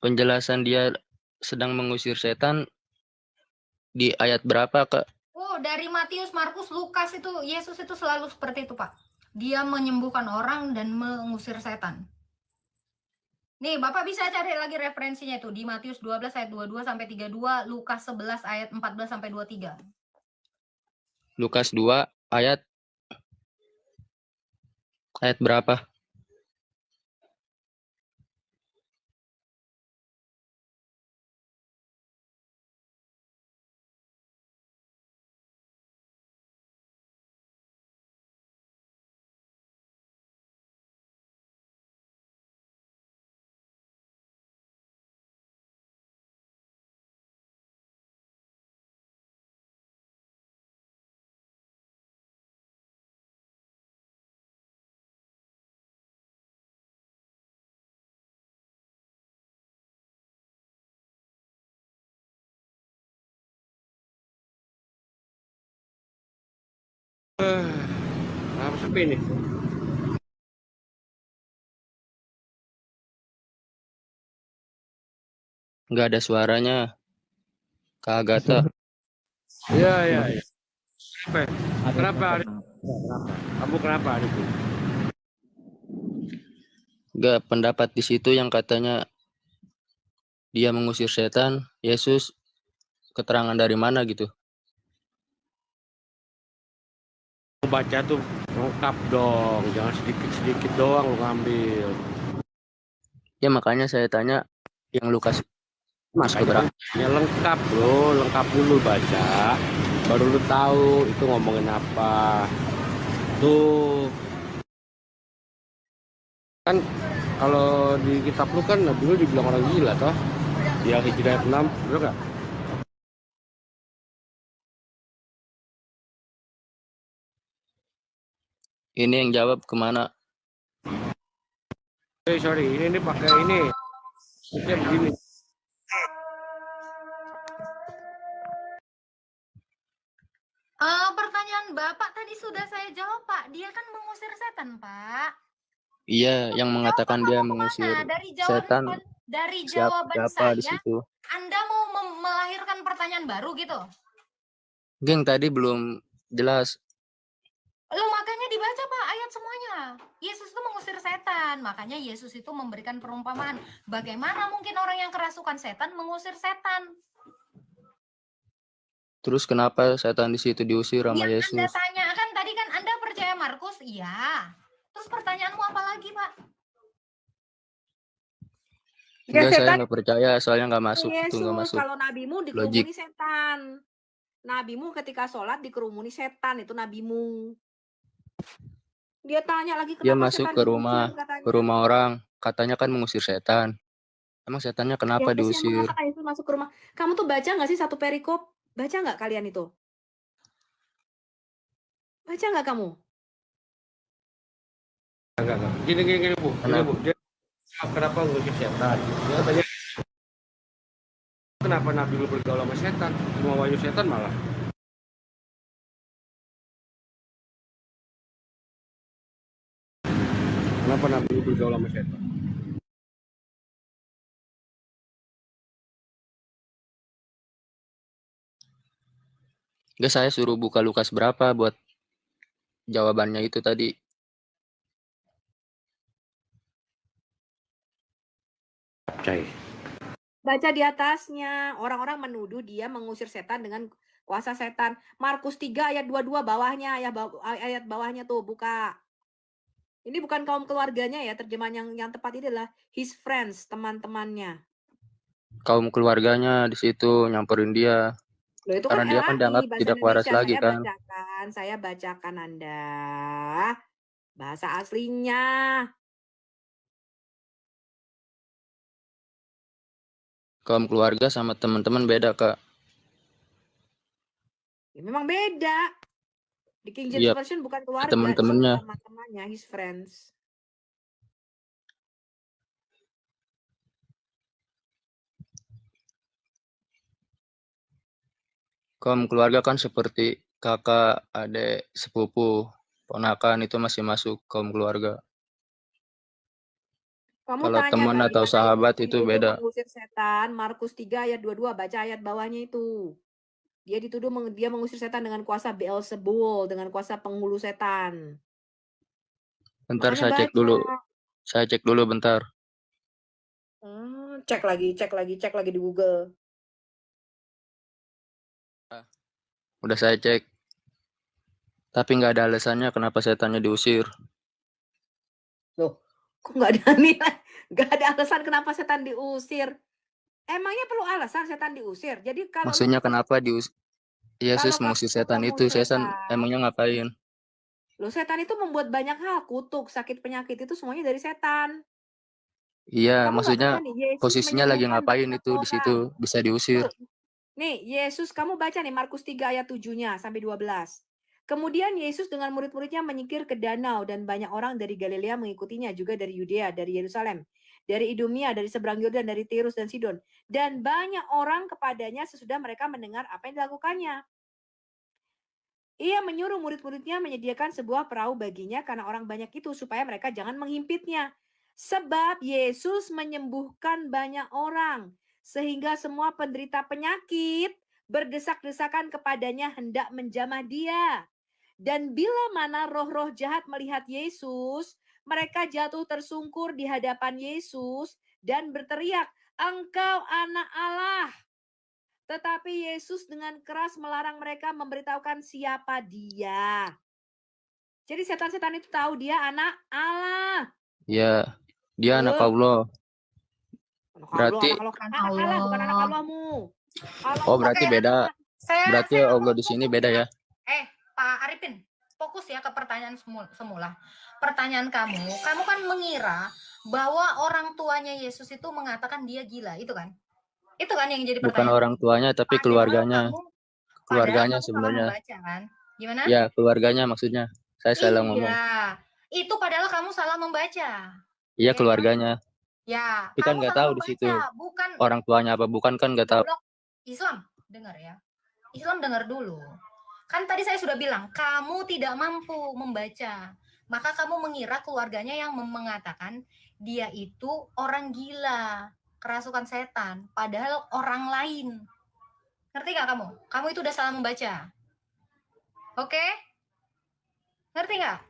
S15: penjelasan dia sedang mengusir setan di ayat berapa, Kak?
S1: Oh, dari Matius, Markus, Lukas itu Yesus itu selalu seperti itu Pak. Dia menyembuhkan orang dan mengusir setan. Nih, Bapak bisa cari lagi referensinya itu di Matius 12 ayat 22 sampai 32, Lukas 11 ayat 14 sampai 23.
S15: Lukas 2 ayat berapa?
S6: Kenapa sepi nih?
S15: Nggak ada suaranya. Kak Agatha.
S6: Iya. Kenapa? Kamu kenapa Arif?
S15: Nggak, pendapat di situ yang katanya dia mengusir setan, Yesus keterangan dari mana gitu?
S6: Baca tuh lengkap dong, jangan sedikit-sedikit doang lu ngambil.
S15: Ya makanya saya tanya yang Lukas
S6: Makanya ya lengkap bro, lengkap dulu baca, baru lu tahu itu ngomongin apa. Tuh kan kalau di kitab lu kan Nabi lu dibilang orang gila toh, yang Hijrah 6, betul nggak?
S15: ini yang jawab kemana?
S6: Sorry, ini pakai ini. Ini begini.
S1: Pertanyaan Bapak tadi sudah saya jawab, Pak. Dia kan mengusir setan, Pak.
S15: Iya, yang mengatakan dia mengusir setan.
S1: Dari jawaban
S15: siapa di
S1: saya,
S15: situ?
S1: Anda mau melahirkan pertanyaan baru gitu?
S15: Geng, tadi belum jelas.
S1: Lo makanya dibaca Pak ayat semuanya. Yesus itu mengusir setan, makanya Yesus itu memberikan perumpamaan. Bagaimana mungkin orang yang kerasukan setan mengusir setan?
S15: Terus kenapa setan di situ diusir sama
S1: Yang
S15: Yesus?
S1: Anda tanya kan tadi kan Anda percaya Markus? Iya. Terus pertanyaanmu apa lagi Pak?
S15: Enggak, saya nggak percaya, soalnya nggak masuk.
S7: Yesus,
S15: Itu nggak masuk.
S7: kalau nabimu dikerumuni setan. Nabimu ketika sholat dikerumuni setan, itu nabimu. Dia tanya lagi
S15: Dia
S7: kenapa
S15: masuk
S7: setan
S15: ke rumah orang, katanya kan mengusir setan. Emang setannya kenapa
S7: Siapa sih yang
S15: diusir?
S7: mengatakan itu masuk ke rumah? Kamu tuh baca nggak sih satu perikop? Baca nggak kalian itu? Baca nggak kamu?
S6: Enggak. Gini Bu. Gini, Bu. Dia kenapa ngusir setan? Dia tanya kenapa Nabi lu bergaul sama setan? Cuma wahyu setan malah. Kenapa Nabi lu bergaul sama setan?
S15: Enggak, saya suruh buka Lukas berapa buat jawabannya itu tadi.
S7: Baca di atasnya, orang-orang menuduh dia mengusir setan dengan kuasa setan. Markus 3 ayat 22 bawahnya, ayat bawahnya tuh buka. Ini bukan kaum keluarganya ya, terjemahan yang tepat ini adalah his friends, teman-temannya.
S15: Kaum keluarganya di situ nyamperin dia.
S7: Loh, itu
S15: karena
S7: kan
S15: dia kan dianggap tidak waras lagi kan.
S7: Saya bacakan Anda bahasa aslinya.
S15: Kaum keluarga sama teman-teman beda, Kak.
S7: Ya, memang beda. Di King James Version bukan keluarga,
S15: teman-temannya.
S7: Teman-temannya, his friends.
S15: Kaum keluarga kan seperti kakak, adik, sepupu, ponakan itu masih masuk kaum keluarga.
S7: Kamu
S15: Kalau
S7: tanya
S15: teman atau
S7: bagaimana
S15: sahabat
S7: Yesus
S15: itu
S7: dituduh
S15: beda.
S7: mengusir setan, Markus 3 ayat 22, baca ayat bawahnya itu. Dia dituduh dia mengusir setan dengan kuasa Beelzebul, dengan kuasa penghulu setan.
S15: Bentar
S7: Makanya
S15: saya cek
S7: baca.
S15: dulu. Saya cek dulu bentar.
S7: Cek lagi di Google.
S15: Udah saya cek. Tapi nggak ada alasannya kenapa setannya diusir.
S7: Loh, kok nggak ada nilai? Nggak ada alasan kenapa setan diusir. Emangnya perlu alasan setan diusir? Jadi kalau
S15: Maksudnya kenapa Yesus
S7: kalau
S15: mengusir
S7: kamu
S15: setan
S7: ketemu
S15: itu? Setan emangnya ngapain?
S7: Loh, setan itu membuat banyak hal, kutuk, sakit, penyakit itu semuanya dari setan.
S15: Iya,
S7: Kamu nggak
S15: maksudnya
S7: baca nih, Yesus
S15: posisinya lagi
S7: menyembuhkan
S15: ngapain
S7: banyak
S15: itu di situ
S7: orang.
S15: bisa diusir.
S7: Tuh, nih Yesus, kamu baca nih Markus 3 ayat 7-nya sampai 12. Kemudian Yesus dengan murid-muridnya menyingkir ke danau dan banyak orang dari Galilea mengikutinya, juga dari Yudea, dari Yerusalem, dari Idumea, dari seberang Yordan, dari Tirus dan Sidon. Dan banyak orang kepadanya sesudah mereka mendengar apa yang dilakukannya. Ia menyuruh murid-muridnya menyediakan sebuah perahu baginya karena orang banyak itu supaya mereka jangan menghimpitnya. Sebab Yesus menyembuhkan banyak orang sehingga semua penderita penyakit berdesak-desakan kepadanya hendak menjamah dia. Dan bila mana roh-roh jahat melihat Yesus, mereka jatuh tersungkur di hadapan Yesus dan berteriak, "Engkau anak Allah." Tetapi Yesus dengan keras melarang mereka memberitahukan siapa dia. Jadi setan-setan itu tahu dia anak Allah.
S15: Ya, dia anak Allah. Berarti
S7: anak Allah bukan anak Allahmu.
S15: oh berarti beda. Berarti Allah di sini beda ya.
S1: Pak Arifin, fokus ya ke pertanyaan semula. Pertanyaan kamu kan mengira bahwa orang tuanya Yesus itu mengatakan dia gila, itu kan? Itu kan yang jadi
S15: Bukan
S1: pertanyaan.
S15: orang tuanya tapi keluarganya. Keluarganya sebenarnya.
S1: Membaca, kan? Gimana?
S15: Ya, keluarganya maksudnya. Saya salah ngomong.
S1: Iya. Itu padahal kamu salah membaca.
S15: Iya, keluarganya.
S1: Ya,
S15: Tapi kan nggak tahu di situ.
S1: Bukan
S15: Orang tuanya apa bukan kan nggak tahu.
S1: Islam, dengar ya. Islam dengar dulu. Kan tadi saya sudah bilang, kamu tidak mampu membaca. Maka kamu mengira keluarganya yang mengatakan dia itu orang gila, kerasukan setan, padahal orang lain. Ngerti gak kamu? Kamu itu udah salah membaca. Oke? Ngerti gak?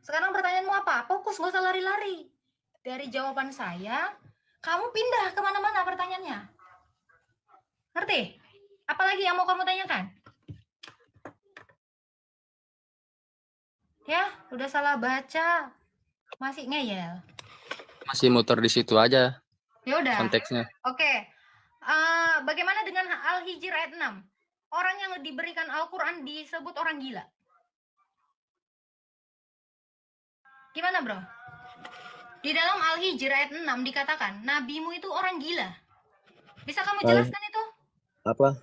S1: Sekarang pertanyaanmu apa? Fokus, gak usah lari-lari. Dari jawaban saya, kamu pindah kemana-mana pertanyaannya. Ngerti? Apalagi yang mau kamu tanyakan? Ya, udah salah baca. Masih ngeyel.
S15: Masih muter di situ aja.
S1: Ya udah.
S15: Konteksnya.
S1: Oke. Bagaimana dengan Al-Hijr ayat 6? Orang yang diberikan Al-Quran disebut orang gila. Gimana, bro? Di dalam Al-Hijr ayat 6 dikatakan, nabimu itu orang gila. Bisa kamu jelaskan itu?
S15: Apa?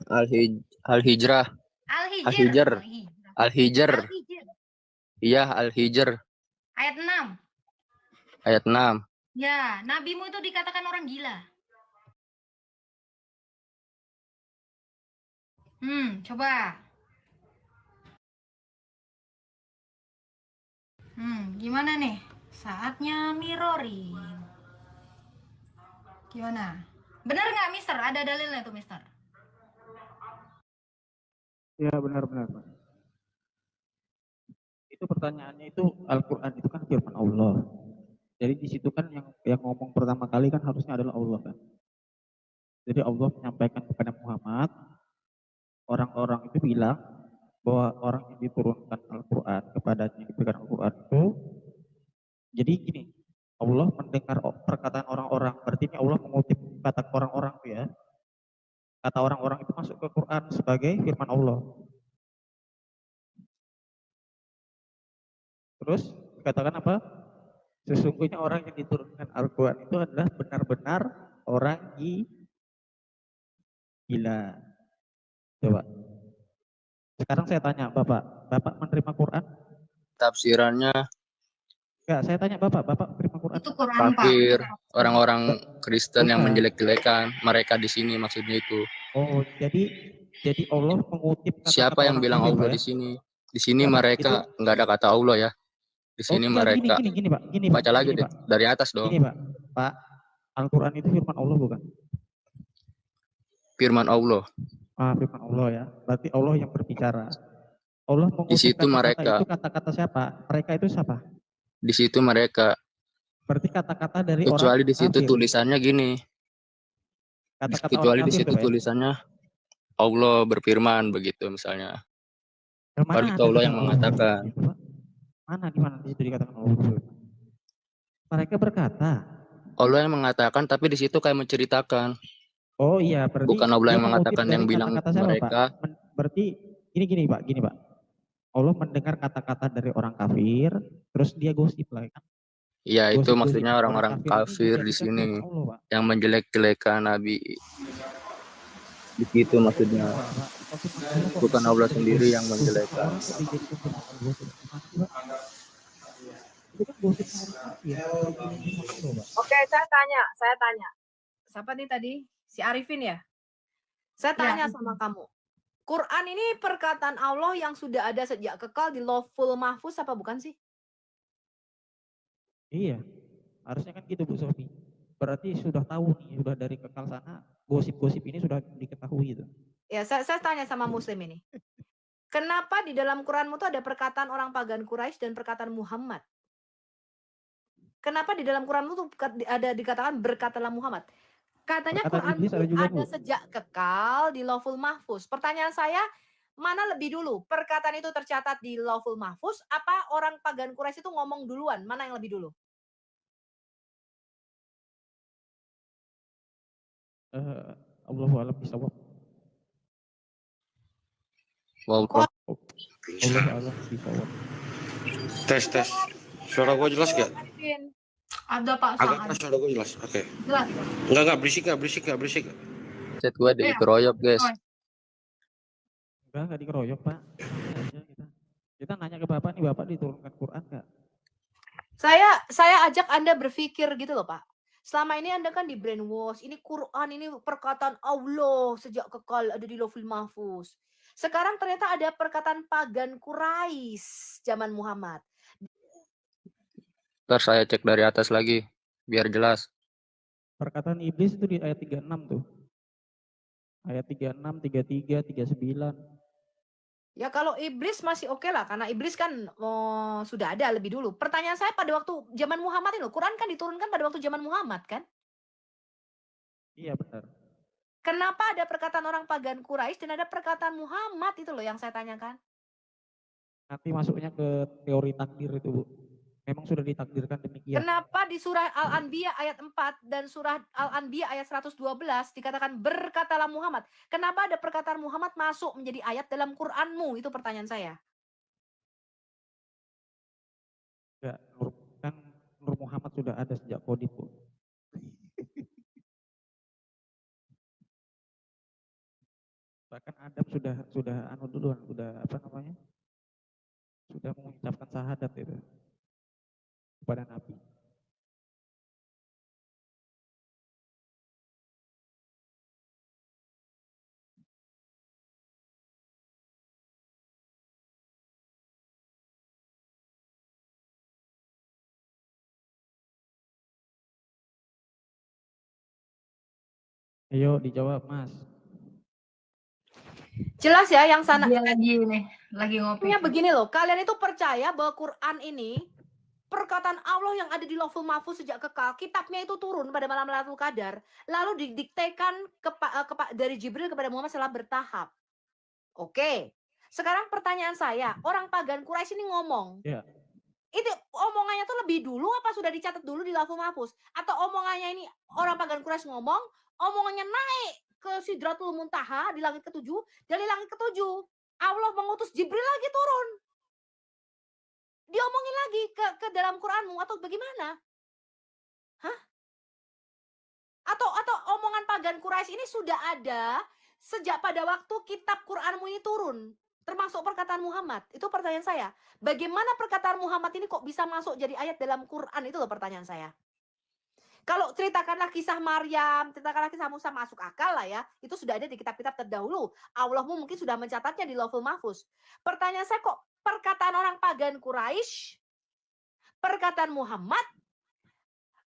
S15: Al-Hijrah.
S1: Al-Hijr.
S15: Al-Hijr. Iya, Al-Hijr.
S1: Ayat 6.
S15: Ayat 6.
S1: Ya, nabimu itu dikatakan orang gila. Coba. Gimana nih? Saatnya mirroring. Gimana? Benar nggak, Mister? Ada dalilnya tuh, Mister?
S4: Ya, benar-benar. Itu pertanyaannya itu Al-Quran itu kan firman Allah. Jadi di situ kan yang ngomong pertama kali kan harusnya adalah Allah kan. Jadi Allah menyampaikan kepada Muhammad, orang-orang itu bilang bahwa orang yang diturunkan Al-Quran kepadanya yang diberikan Al-Quran itu, jadi gini, Allah mendengar perkataan orang-orang, berarti ini Allah mengutip kata orang-orang itu ya. Kata orang-orang itu masuk ke Quran sebagai firman Allah. Terus dikatakan apa? Sesungguhnya orang yang diturunkan Al-Quran itu adalah benar-benar orang gila. Coba. Sekarang saya tanya Bapak menerima Quran?
S15: Tafsirannya.
S4: Enggak, saya tanya Bapak menerima Quran?
S1: Itu Quran,
S15: kafir,
S1: Pak.
S15: orang-orang Kristen yang menjelek-jelekan mereka di sini maksudnya itu.
S4: Oh, jadi Jadi Allah mengutip kata-kata
S15: Siapa yang
S4: orang
S15: bilang
S4: kafir,
S15: Allah
S4: Pak,
S15: di
S4: ya?
S15: sini? Di sini
S4: Enggak, Pak, itu
S15: mereka nggak ada kata Allah ya. Di sini
S4: enggak,
S15: mereka.
S4: gini, Pak. Gini, Pak.
S15: Baca lagi
S4: Gini,
S15: deh
S4: Pak.
S15: dari atas dong.
S4: Gini, Pak. Pak, Al-Quran itu firman Allah bukan?
S15: Firman Allah.
S4: Firman Allah ya. Berarti Allah yang berbicara. Allah
S15: Di
S4: mengutip
S15: situ
S4: kata-kata
S15: mereka.
S4: itu kata-kata siapa? Mereka itu siapa?
S15: Di situ mereka.
S4: Berarti kata-kata dari
S15: Kecuali
S4: orang
S15: di situ
S4: kafir.
S15: tulisannya gini.
S4: Kata-kata orang
S15: Kecuali di
S4: kafir
S15: situ
S4: tuh, Pak, ya?
S15: tulisannya Allah berfirman begitu misalnya. Baru
S4: Mana
S15: itu
S4: ada
S15: Allah
S4: kata
S15: yang
S4: Allah
S15: mengatakan.
S4: berfirman, Pak? Mana di mana di situ dikatakan Allah berfirman? Mereka berkata.
S15: Allah yang mengatakan tapi di situ kayak menceritakan.
S4: Oh iya, berarti
S15: bukan Allah
S4: dia
S15: yang
S4: mengutip
S15: mengatakan, yang
S4: dari
S15: bilang
S4: kata-kata siapa,
S15: mereka.
S4: Pak? Berarti gini, Pak. Allah mendengar kata-kata dari orang kafir, terus dia gosip lah kan?
S15: Iya, itu
S4: Gosip-gosip.
S15: maksudnya orang-orang
S4: Orang
S15: kafir
S4: ini
S15: di
S4: dijadikan
S15: sini
S4: firman Allah, Pak.
S15: yang menjelek-jelekan Nabi. Di situ maksudnya. Bukan Allah sendiri yang menjelekkan.
S7: Oke, saya tanya. Siapa nih tadi? Si Arifin ya? Saya tanya sama kamu. Quran ini perkataan Allah yang sudah ada sejak kekal di Lauhul Mahfuz apa bukan sih?
S4: Iya, harusnya kan gitu Bu Sofi. Berarti sudah tahu nih, sudah dari kekal sana, gosip-gosip ini sudah diketahui itu.
S7: Ya, saya tanya sama Muslim ini. Kenapa di dalam Quranmu tuh ada perkataan orang pagan Quraisy dan perkataan Muhammad? Kenapa di dalam Quranmu tuh ada dikatakan berkatalah Muhammad? Katanya Quran ini ada sejak kekal di Lauhul Mahfuz. Pertanyaan saya, mana lebih dulu? Perkataan itu tercatat di Lauhul Mahfuz, apa orang pagan Quraisy itu ngomong duluan? Mana yang lebih dulu?
S4: Allahu a'lam bishawab.
S15: Wow.
S4: Allahu a'lam bishawab.
S16: Tes. Suara gue jelas gak?
S7: Ada Pak
S16: Agak
S7: Saan.
S16: keras suara gue jelas. Oke.
S7: Jelas.
S16: Enggak berisik.
S15: Chat gue dikeroyok, guys.
S4: Enggak dikeroyok, Pak. Kita nanya ke Bapak nih, Bapak diturunkan Quran enggak?
S7: Saya ajak Anda berpikir gitu loh, Pak. Selama ini Anda kan di brainwash, ini Quran, ini perkataan Allah sejak kekal ada di Lauhul Mahfuz. Sekarang ternyata ada perkataan pagan Quraisy zaman Muhammad.
S15: Ntar saya cek dari atas lagi, biar jelas.
S4: Perkataan iblis itu di ayat 36 tuh. Ayat 36, 33, 39.
S7: Ya kalau iblis masih oke lah, karena iblis kan sudah ada lebih dulu. Pertanyaan saya pada waktu zaman Muhammad ini loh, Quran kan diturunkan pada waktu zaman Muhammad kan?
S4: Iya benar.
S7: Kenapa ada perkataan orang pagan Quraisy dan ada perkataan Muhammad, itu loh yang saya tanyakan.
S4: Nanti masuknya ke teori takdir itu, Bu. Memang sudah ditakdirkan demikian.
S7: Kenapa di surah Al-Anbiya ayat 4 dan surah Al-Anbiya ayat 112 dikatakan berkatalah Muhammad? Kenapa ada perkataan Muhammad masuk menjadi ayat dalam Qur'anmu? Itu pertanyaan saya.
S4: Enggak, Nur Muhammad sudah ada sejak Qadib, Bu. Bahkan Adam sudah anu duluan, sudah apa namanya? Sudah mengucapkan syahadat itu kepada Nabi. Ayo dijawab, Mas.
S7: Jelas ya yang sana.
S1: Dia lagi ngopi.
S7: Begini loh, kalian itu percaya bahwa Quran ini perkataan Allah yang ada di Lauhul Mahfuz sejak kekal, kitabnya itu turun pada malam Lailatul Qadar, lalu didiktekan dari Jibril kepada Muhammad secara bertahap. Oke. Sekarang pertanyaan saya, orang pagan Quraisy ini ngomong.
S4: Ya.
S7: Itu omongannya tuh lebih dulu apa sudah dicatat dulu di Lauhul Mahfuz? Atau omongannya ini orang pagan Quraisy ngomong, omongannya naik ke Sidratul Muntaha di langit ke-7, dari langit ke-7 Allah mengutus Jibril lagi turun. Diomongin lagi ke dalam Quranmu atau bagaimana? Hah? Atau omongan pagan Quraisy ini sudah ada sejak pada waktu kitab Quranmu ini turun, termasuk perkataan Muhammad? Itu pertanyaan saya. Bagaimana perkataan Muhammad ini kok bisa masuk jadi ayat dalam Quran? Itu loh pertanyaan saya. Kalau ceritakanlah kisah Maryam, ceritakanlah kisah Musa, masuk akal lah ya. Itu sudah ada di kitab-kitab terdahulu. Allahmu mungkin sudah mencatatnya di Lauhul Mahfuz. Pertanyaan saya, kok perkataan orang pagan Quraisy, perkataan Muhammad,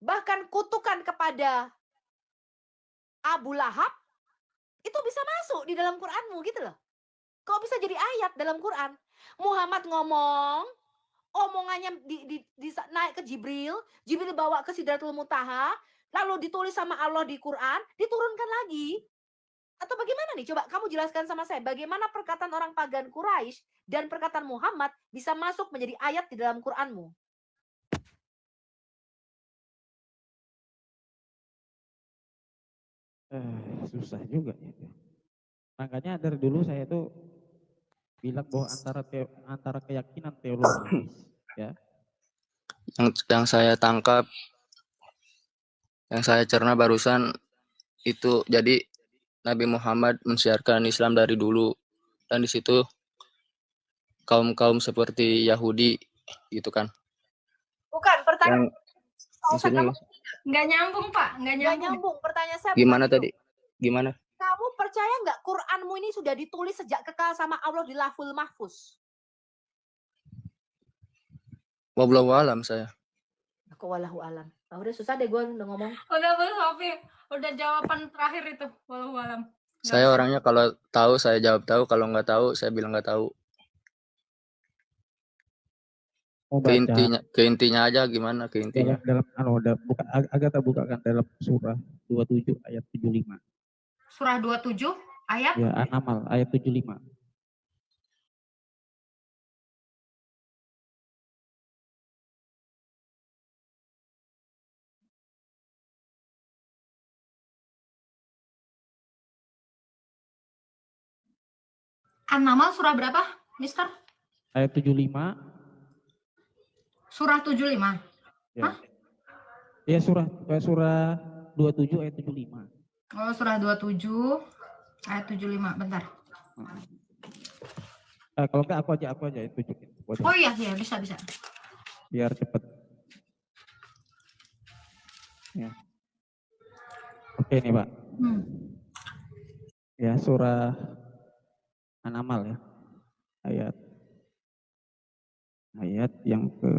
S7: bahkan kutukan kepada Abu Lahab, itu bisa masuk di dalam Quranmu gitu loh. Kok bisa jadi ayat dalam Quran? Muhammad ngomong, omongannya naik ke Jibril, Jibril bawa ke Sidratul Muntaha, lalu ditulis sama Allah di Quran, diturunkan lagi. Atau bagaimana nih? Coba kamu jelaskan sama saya, bagaimana perkataan orang pagan Quraisy dan perkataan Muhammad bisa masuk menjadi ayat di dalam Quranmu?
S4: Susah juga ya. Makanya dari dulu saya tuh bilang bahwa antara keyakinan teologis ya.
S15: Yang saya tangkap, yang saya cerna barusan itu, jadi Nabi Muhammad mensiarkan Islam dari dulu, dan di situ kaum-kaum seperti Yahudi gitu kan.
S7: Bukan, pertanyaan
S15: Maksudnya
S7: nggak nyambung, Pak. Nggak nyambung. Pertanyaan saya
S15: gimana
S7: bukan
S15: tadi?
S7: itu.
S15: Gimana?
S7: Kamu percaya nggak Quranmu ini sudah ditulis sejak kekal sama Allah di Lauhul Mahfuz?
S15: Wallahu alam saya.
S7: Aku wallahu alam. Ah, udah susah deh gue udah ngomong.
S1: Udah Sofi, udah jawaban terakhir itu, walau alam.
S15: Saya orangnya kalau tahu saya jawab tahu, kalau nggak tahu saya bilang nggak tahu. Ke intinya aja gimana ke intinya.
S4: Dalam agak tak bukakan dalam surah 27 ayat 75.
S1: Surah 27 ayat?
S4: Ya, An-Naml ayat 75.
S1: An-Naml surah berapa, Mister?
S4: Ayat 75.
S1: Surah 75.
S4: Ya. Hah? Ya, surah 27 ayat 75.
S1: Oh, surah 27 ayat 75. Bentar.
S4: Kalau enggak aku aja yang tunjukin.
S1: Oh iya, bisa.
S4: Biar cepet. Ya. Oke nih, Pak. Ya, surah An-Naml ya. Ayat yang ke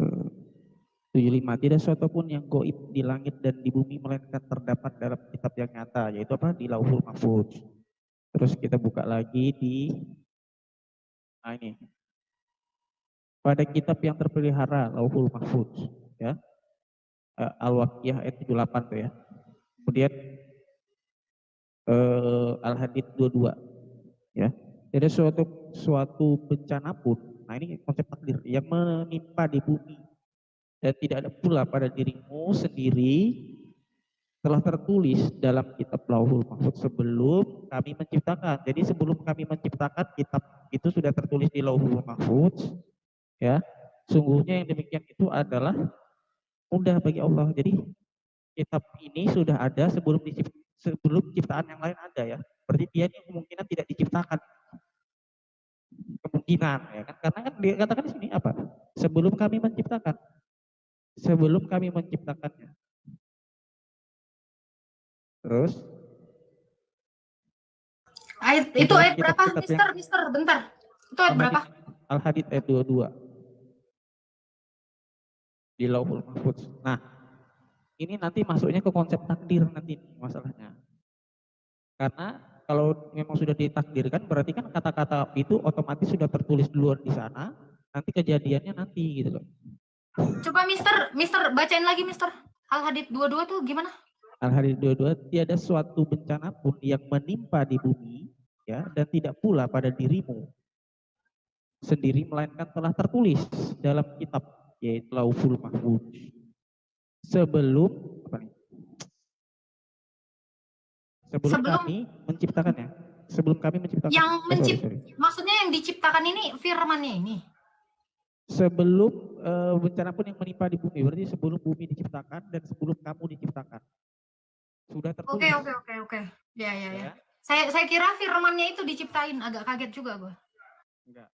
S4: 75. Tidak suatu pun yang goib di langit dan di bumi melainkan terdapat dalam kitab yang nyata, yaitu apa? Di Lauhul Mahfuz. Terus kita buka lagi di ini. Pada kitab yang terpelihara Lauhul Mahfuz, ya. Al-Waqiah ayat 78 tuh ya. Kemudian Al-Hadid 22 ya. Tidak suatu bencana pun, nah ini konsep takdir, yang menimpa di bumi dan tidak ada pula pada dirimu sendiri telah tertulis dalam kitab Lauhul Mahfuz sebelum kami menciptakan. Jadi sebelum kami menciptakan, kitab itu sudah tertulis di Lauhul Mahfuz ya. Sungguhnya yang demikian itu adalah mudah bagi Allah. Jadi kitab ini sudah ada sebelum ciptaan yang lain ada ya. Berarti dia ini kemungkinan tidak diciptakan. Kemungkinan ya kan, karena kan dikatakan di sini apa? Sebelum kami menciptakan. Sebelum kami menciptakannya. Terus
S1: itu ayat berapa, Mister? Bentar. Itu ayat berapa?
S4: Al-Hadid ayat 22. Di Lauhul Mahfuz. Nah, ini nanti masuknya ke konsep takdir nanti masalahnya. Karena kalau memang sudah ditakdirkan, berarti kan kata-kata itu otomatis sudah tertulis duluan di sana, nanti kejadiannya nanti gitu loh.
S1: Coba Mister bacain lagi, Mister. Al-Hadid 22 tuh gimana?
S4: Al-Hadid 22, tiada suatu bencana pun yang menimpa di bumi ya, dan tidak pula pada dirimu sendiri melainkan telah tertulis dalam kitab yaitu Lauhul Mahfuz. Sebelum kami menciptakannya. Sebelum kami menciptakan.
S1: Maksudnya yang diciptakan ini firman-nya ini.
S4: Sebelum bencana pun yang menimpa di bumi, berarti sebelum bumi diciptakan dan sebelum kamu diciptakan. Sudah tertulis.
S1: Oke. Ya. Saya kira firman-nya itu diciptain, agak kaget juga gua.
S4: Enggak.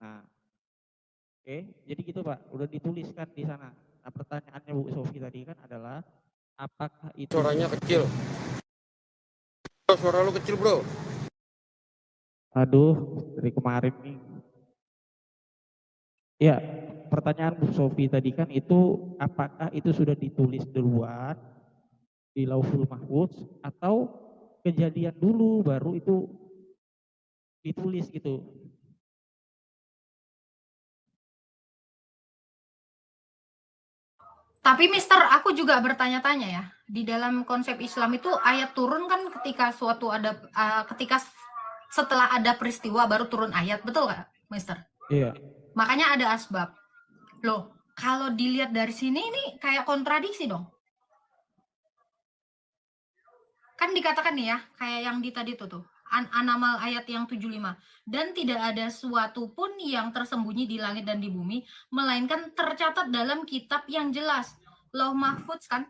S4: Nah, Oke, jadi gitu Pak, udah dituliskan di sana. Nah, pertanyaannya Bu Sofi tadi kan adalah apakah itu
S16: Suaranya kecil. Bro, suara lu kecil, Bro.
S4: Aduh, dari kemarin nih. Ya, pertanyaan Bu Sofi tadi kan itu apakah itu sudah ditulis duluan di Lauhul Mahfuz atau kejadian dulu baru itu ditulis gitu.
S1: Tapi Mister, aku juga bertanya-tanya ya. Di dalam konsep Islam itu ayat turun kan ketika ketika setelah ada peristiwa baru turun ayat, betul nggak, Mister?
S4: Iya.
S1: Makanya ada asbab. Loh, kalau dilihat dari sini ini kayak kontradiksi dong. Kan dikatakan nih ya, kayak yang di tadi tuh. Anamal ayat yang 75. Dan tidak ada suatu pun yang tersembunyi di langit dan di bumi, melainkan tercatat dalam kitab yang jelas. Lauh Mahfuz kan?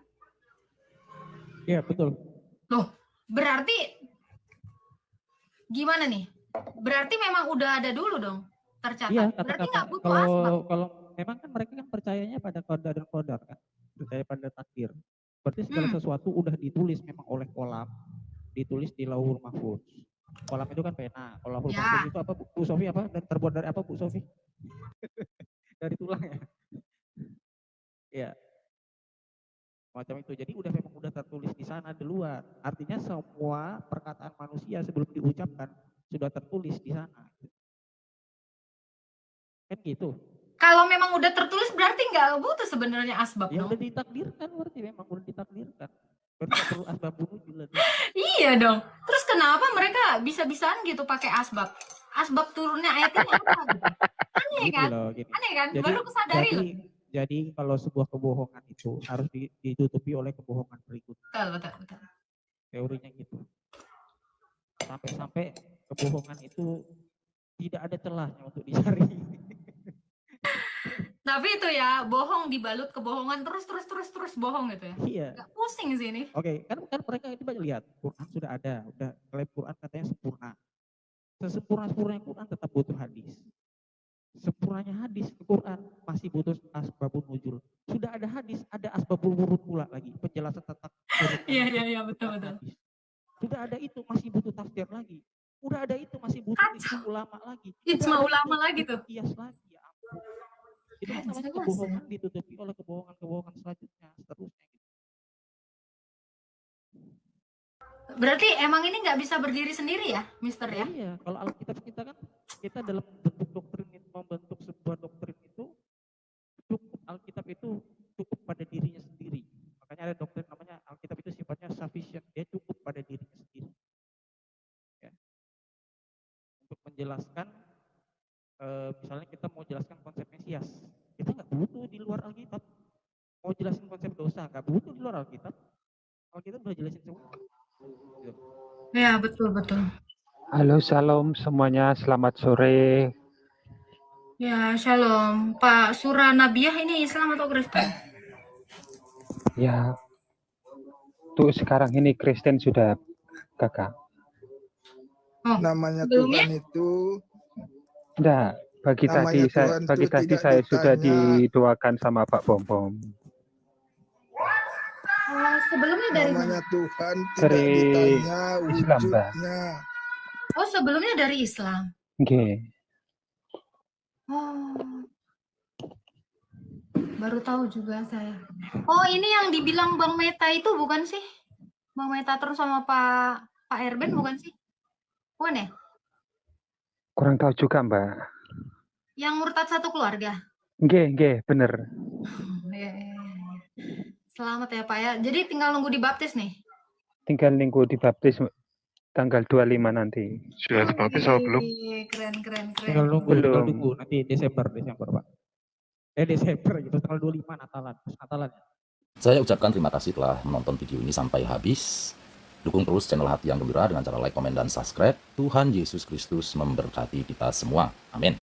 S4: Iya, betul.
S1: Loh, berarti gimana nih? Berarti memang udah ada dulu dong tercatat.
S4: Iya,
S1: Berarti nggak butuh asbab.
S4: kalau memang kan mereka kan percayanya pada qadar dan qadar kan. Percaya pada takdir. Berarti segala sesuatu udah ditulis memang oleh kolam, ditulis di Lauhul Mahfuz. Kolam itu kan pena. Kalau Lauhul Mahfuz itu apa Bu Sofi apa? Dan terbuat dari apa Bu Sofi? Dari tulang ya. Iya. Macam itu. Jadi memang udah tertulis di sana duluan. Artinya semua perkataan manusia sebelum diucapkan sudah tertulis di sana. Kan gitu.
S1: Kalau memang udah tertulis berarti nggak butuh sebenarnya asbab
S4: Ya
S1: dong.
S4: udah ditakdirkan berarti memang udah ditakdirkan. Berarti nggak perlu asbab bunuh juga.
S1: Iya dong. Terus kenapa mereka bisa-bisaan gitu pakai asbab? Asbab turunnya ayat ini apa? Gitu? Aneh kan? Aneh kan? Baru kesadari loh.
S4: Jadi kalau sebuah kebohongan itu harus ditutupi oleh kebohongan berikutnya.
S1: Betul.
S4: Teorinya gitu. Sampai-sampai kebohongan itu tidak ada celahnya untuk dicari.
S1: Tapi itu ya, bohong dibalut kebohongan terus bohong gitu ya.
S4: Iya.
S1: Gak pusing sih ini.
S4: Oke, kan mereka itu banyak lihat Quran sudah ada, udah klaim Quran katanya sempurna. Sesempurna-sempurnanya Quran tetap butuh hadis. Sempurnanya hadis ke Quran masih butuh asbabun nuzul. Sudah ada hadis, ada asbabul wurud pula lagi, penjelasan tentang
S1: Iya, betul.
S4: Sudah ada itu masih butuh tafsir lagi. Udah ada itu masih butuh ijma ulama lagi.
S1: Ijma ulama lagi tuh.
S4: Kias lagi ya ampun. Itu namanya kebohongan ditutupi oleh kebohongan selanjutnya, seterusnya.
S1: Berarti emang ini nggak bisa berdiri sendiri ya, Mister ya?
S4: Iya, kalau Alkitab kita kan kita dalam bentuk doktrin membentuk sebuah doktrin itu cukup Alkitab itu cukup pada dirinya sendiri. Makanya ada doktrin namanya Alkitab itu sifatnya sufficient, dia cukup pada dirinya sendiri. Ya. Untuk menjelaskan misalnya kita mau jelaskan konsep Mesias, kita nggak butuh di luar Alkitab. Mau jelasin konsep dosa, nggak butuh di luar Alkitab. Alkitab udah jelasin semua.
S1: Ya, betul.
S17: Halo, salam semuanya, selamat sore.
S1: Ya, shalom. Pak Suranabiah ini Islam atau Kristen?
S17: Ya, tuh sekarang ini Kristen sudah kakak.
S1: Oh,
S18: namanya
S1: sebelumnya?
S18: Tuhan itu
S17: Enggak, pagi tadi saya sudah didoakan sama Pak Bom.
S1: Sebelumnya dari
S18: namanya
S1: mana?
S18: Tuhan tidak
S17: Dari
S18: ditanya
S17: Islam, Mbak.
S18: wujudnya.
S1: Oh, sebelumnya dari Islam.
S17: Oke.
S1: Oh. Baru tahu juga saya. Oh, ini yang dibilang Bang Meta itu bukan sih? Bang Meta terus sama Pak Erben bukan sih? Bukan ya?
S17: Kurang tahu juga, Mbak.
S1: Yang murtad satu keluarga.
S17: Nggih, bener.
S1: Selamat ya Pak ya. Jadi tinggal nunggu dibaptis nih.
S17: Tinggal nunggu dibaptis tanggal 25 nanti.
S2: Sudah dibaptis atau belum?
S1: Keren.
S4: Tinggal nunggu nanti Desember Pak. Desember gitu, tanggal 25 Natalan.
S5: Saya ucapkan terima kasih telah menonton video ini sampai habis. Dukung terus channel Hati yang Gembira dengan cara like, komen, dan subscribe. Tuhan Yesus Kristus memberkati kita semua. Amin.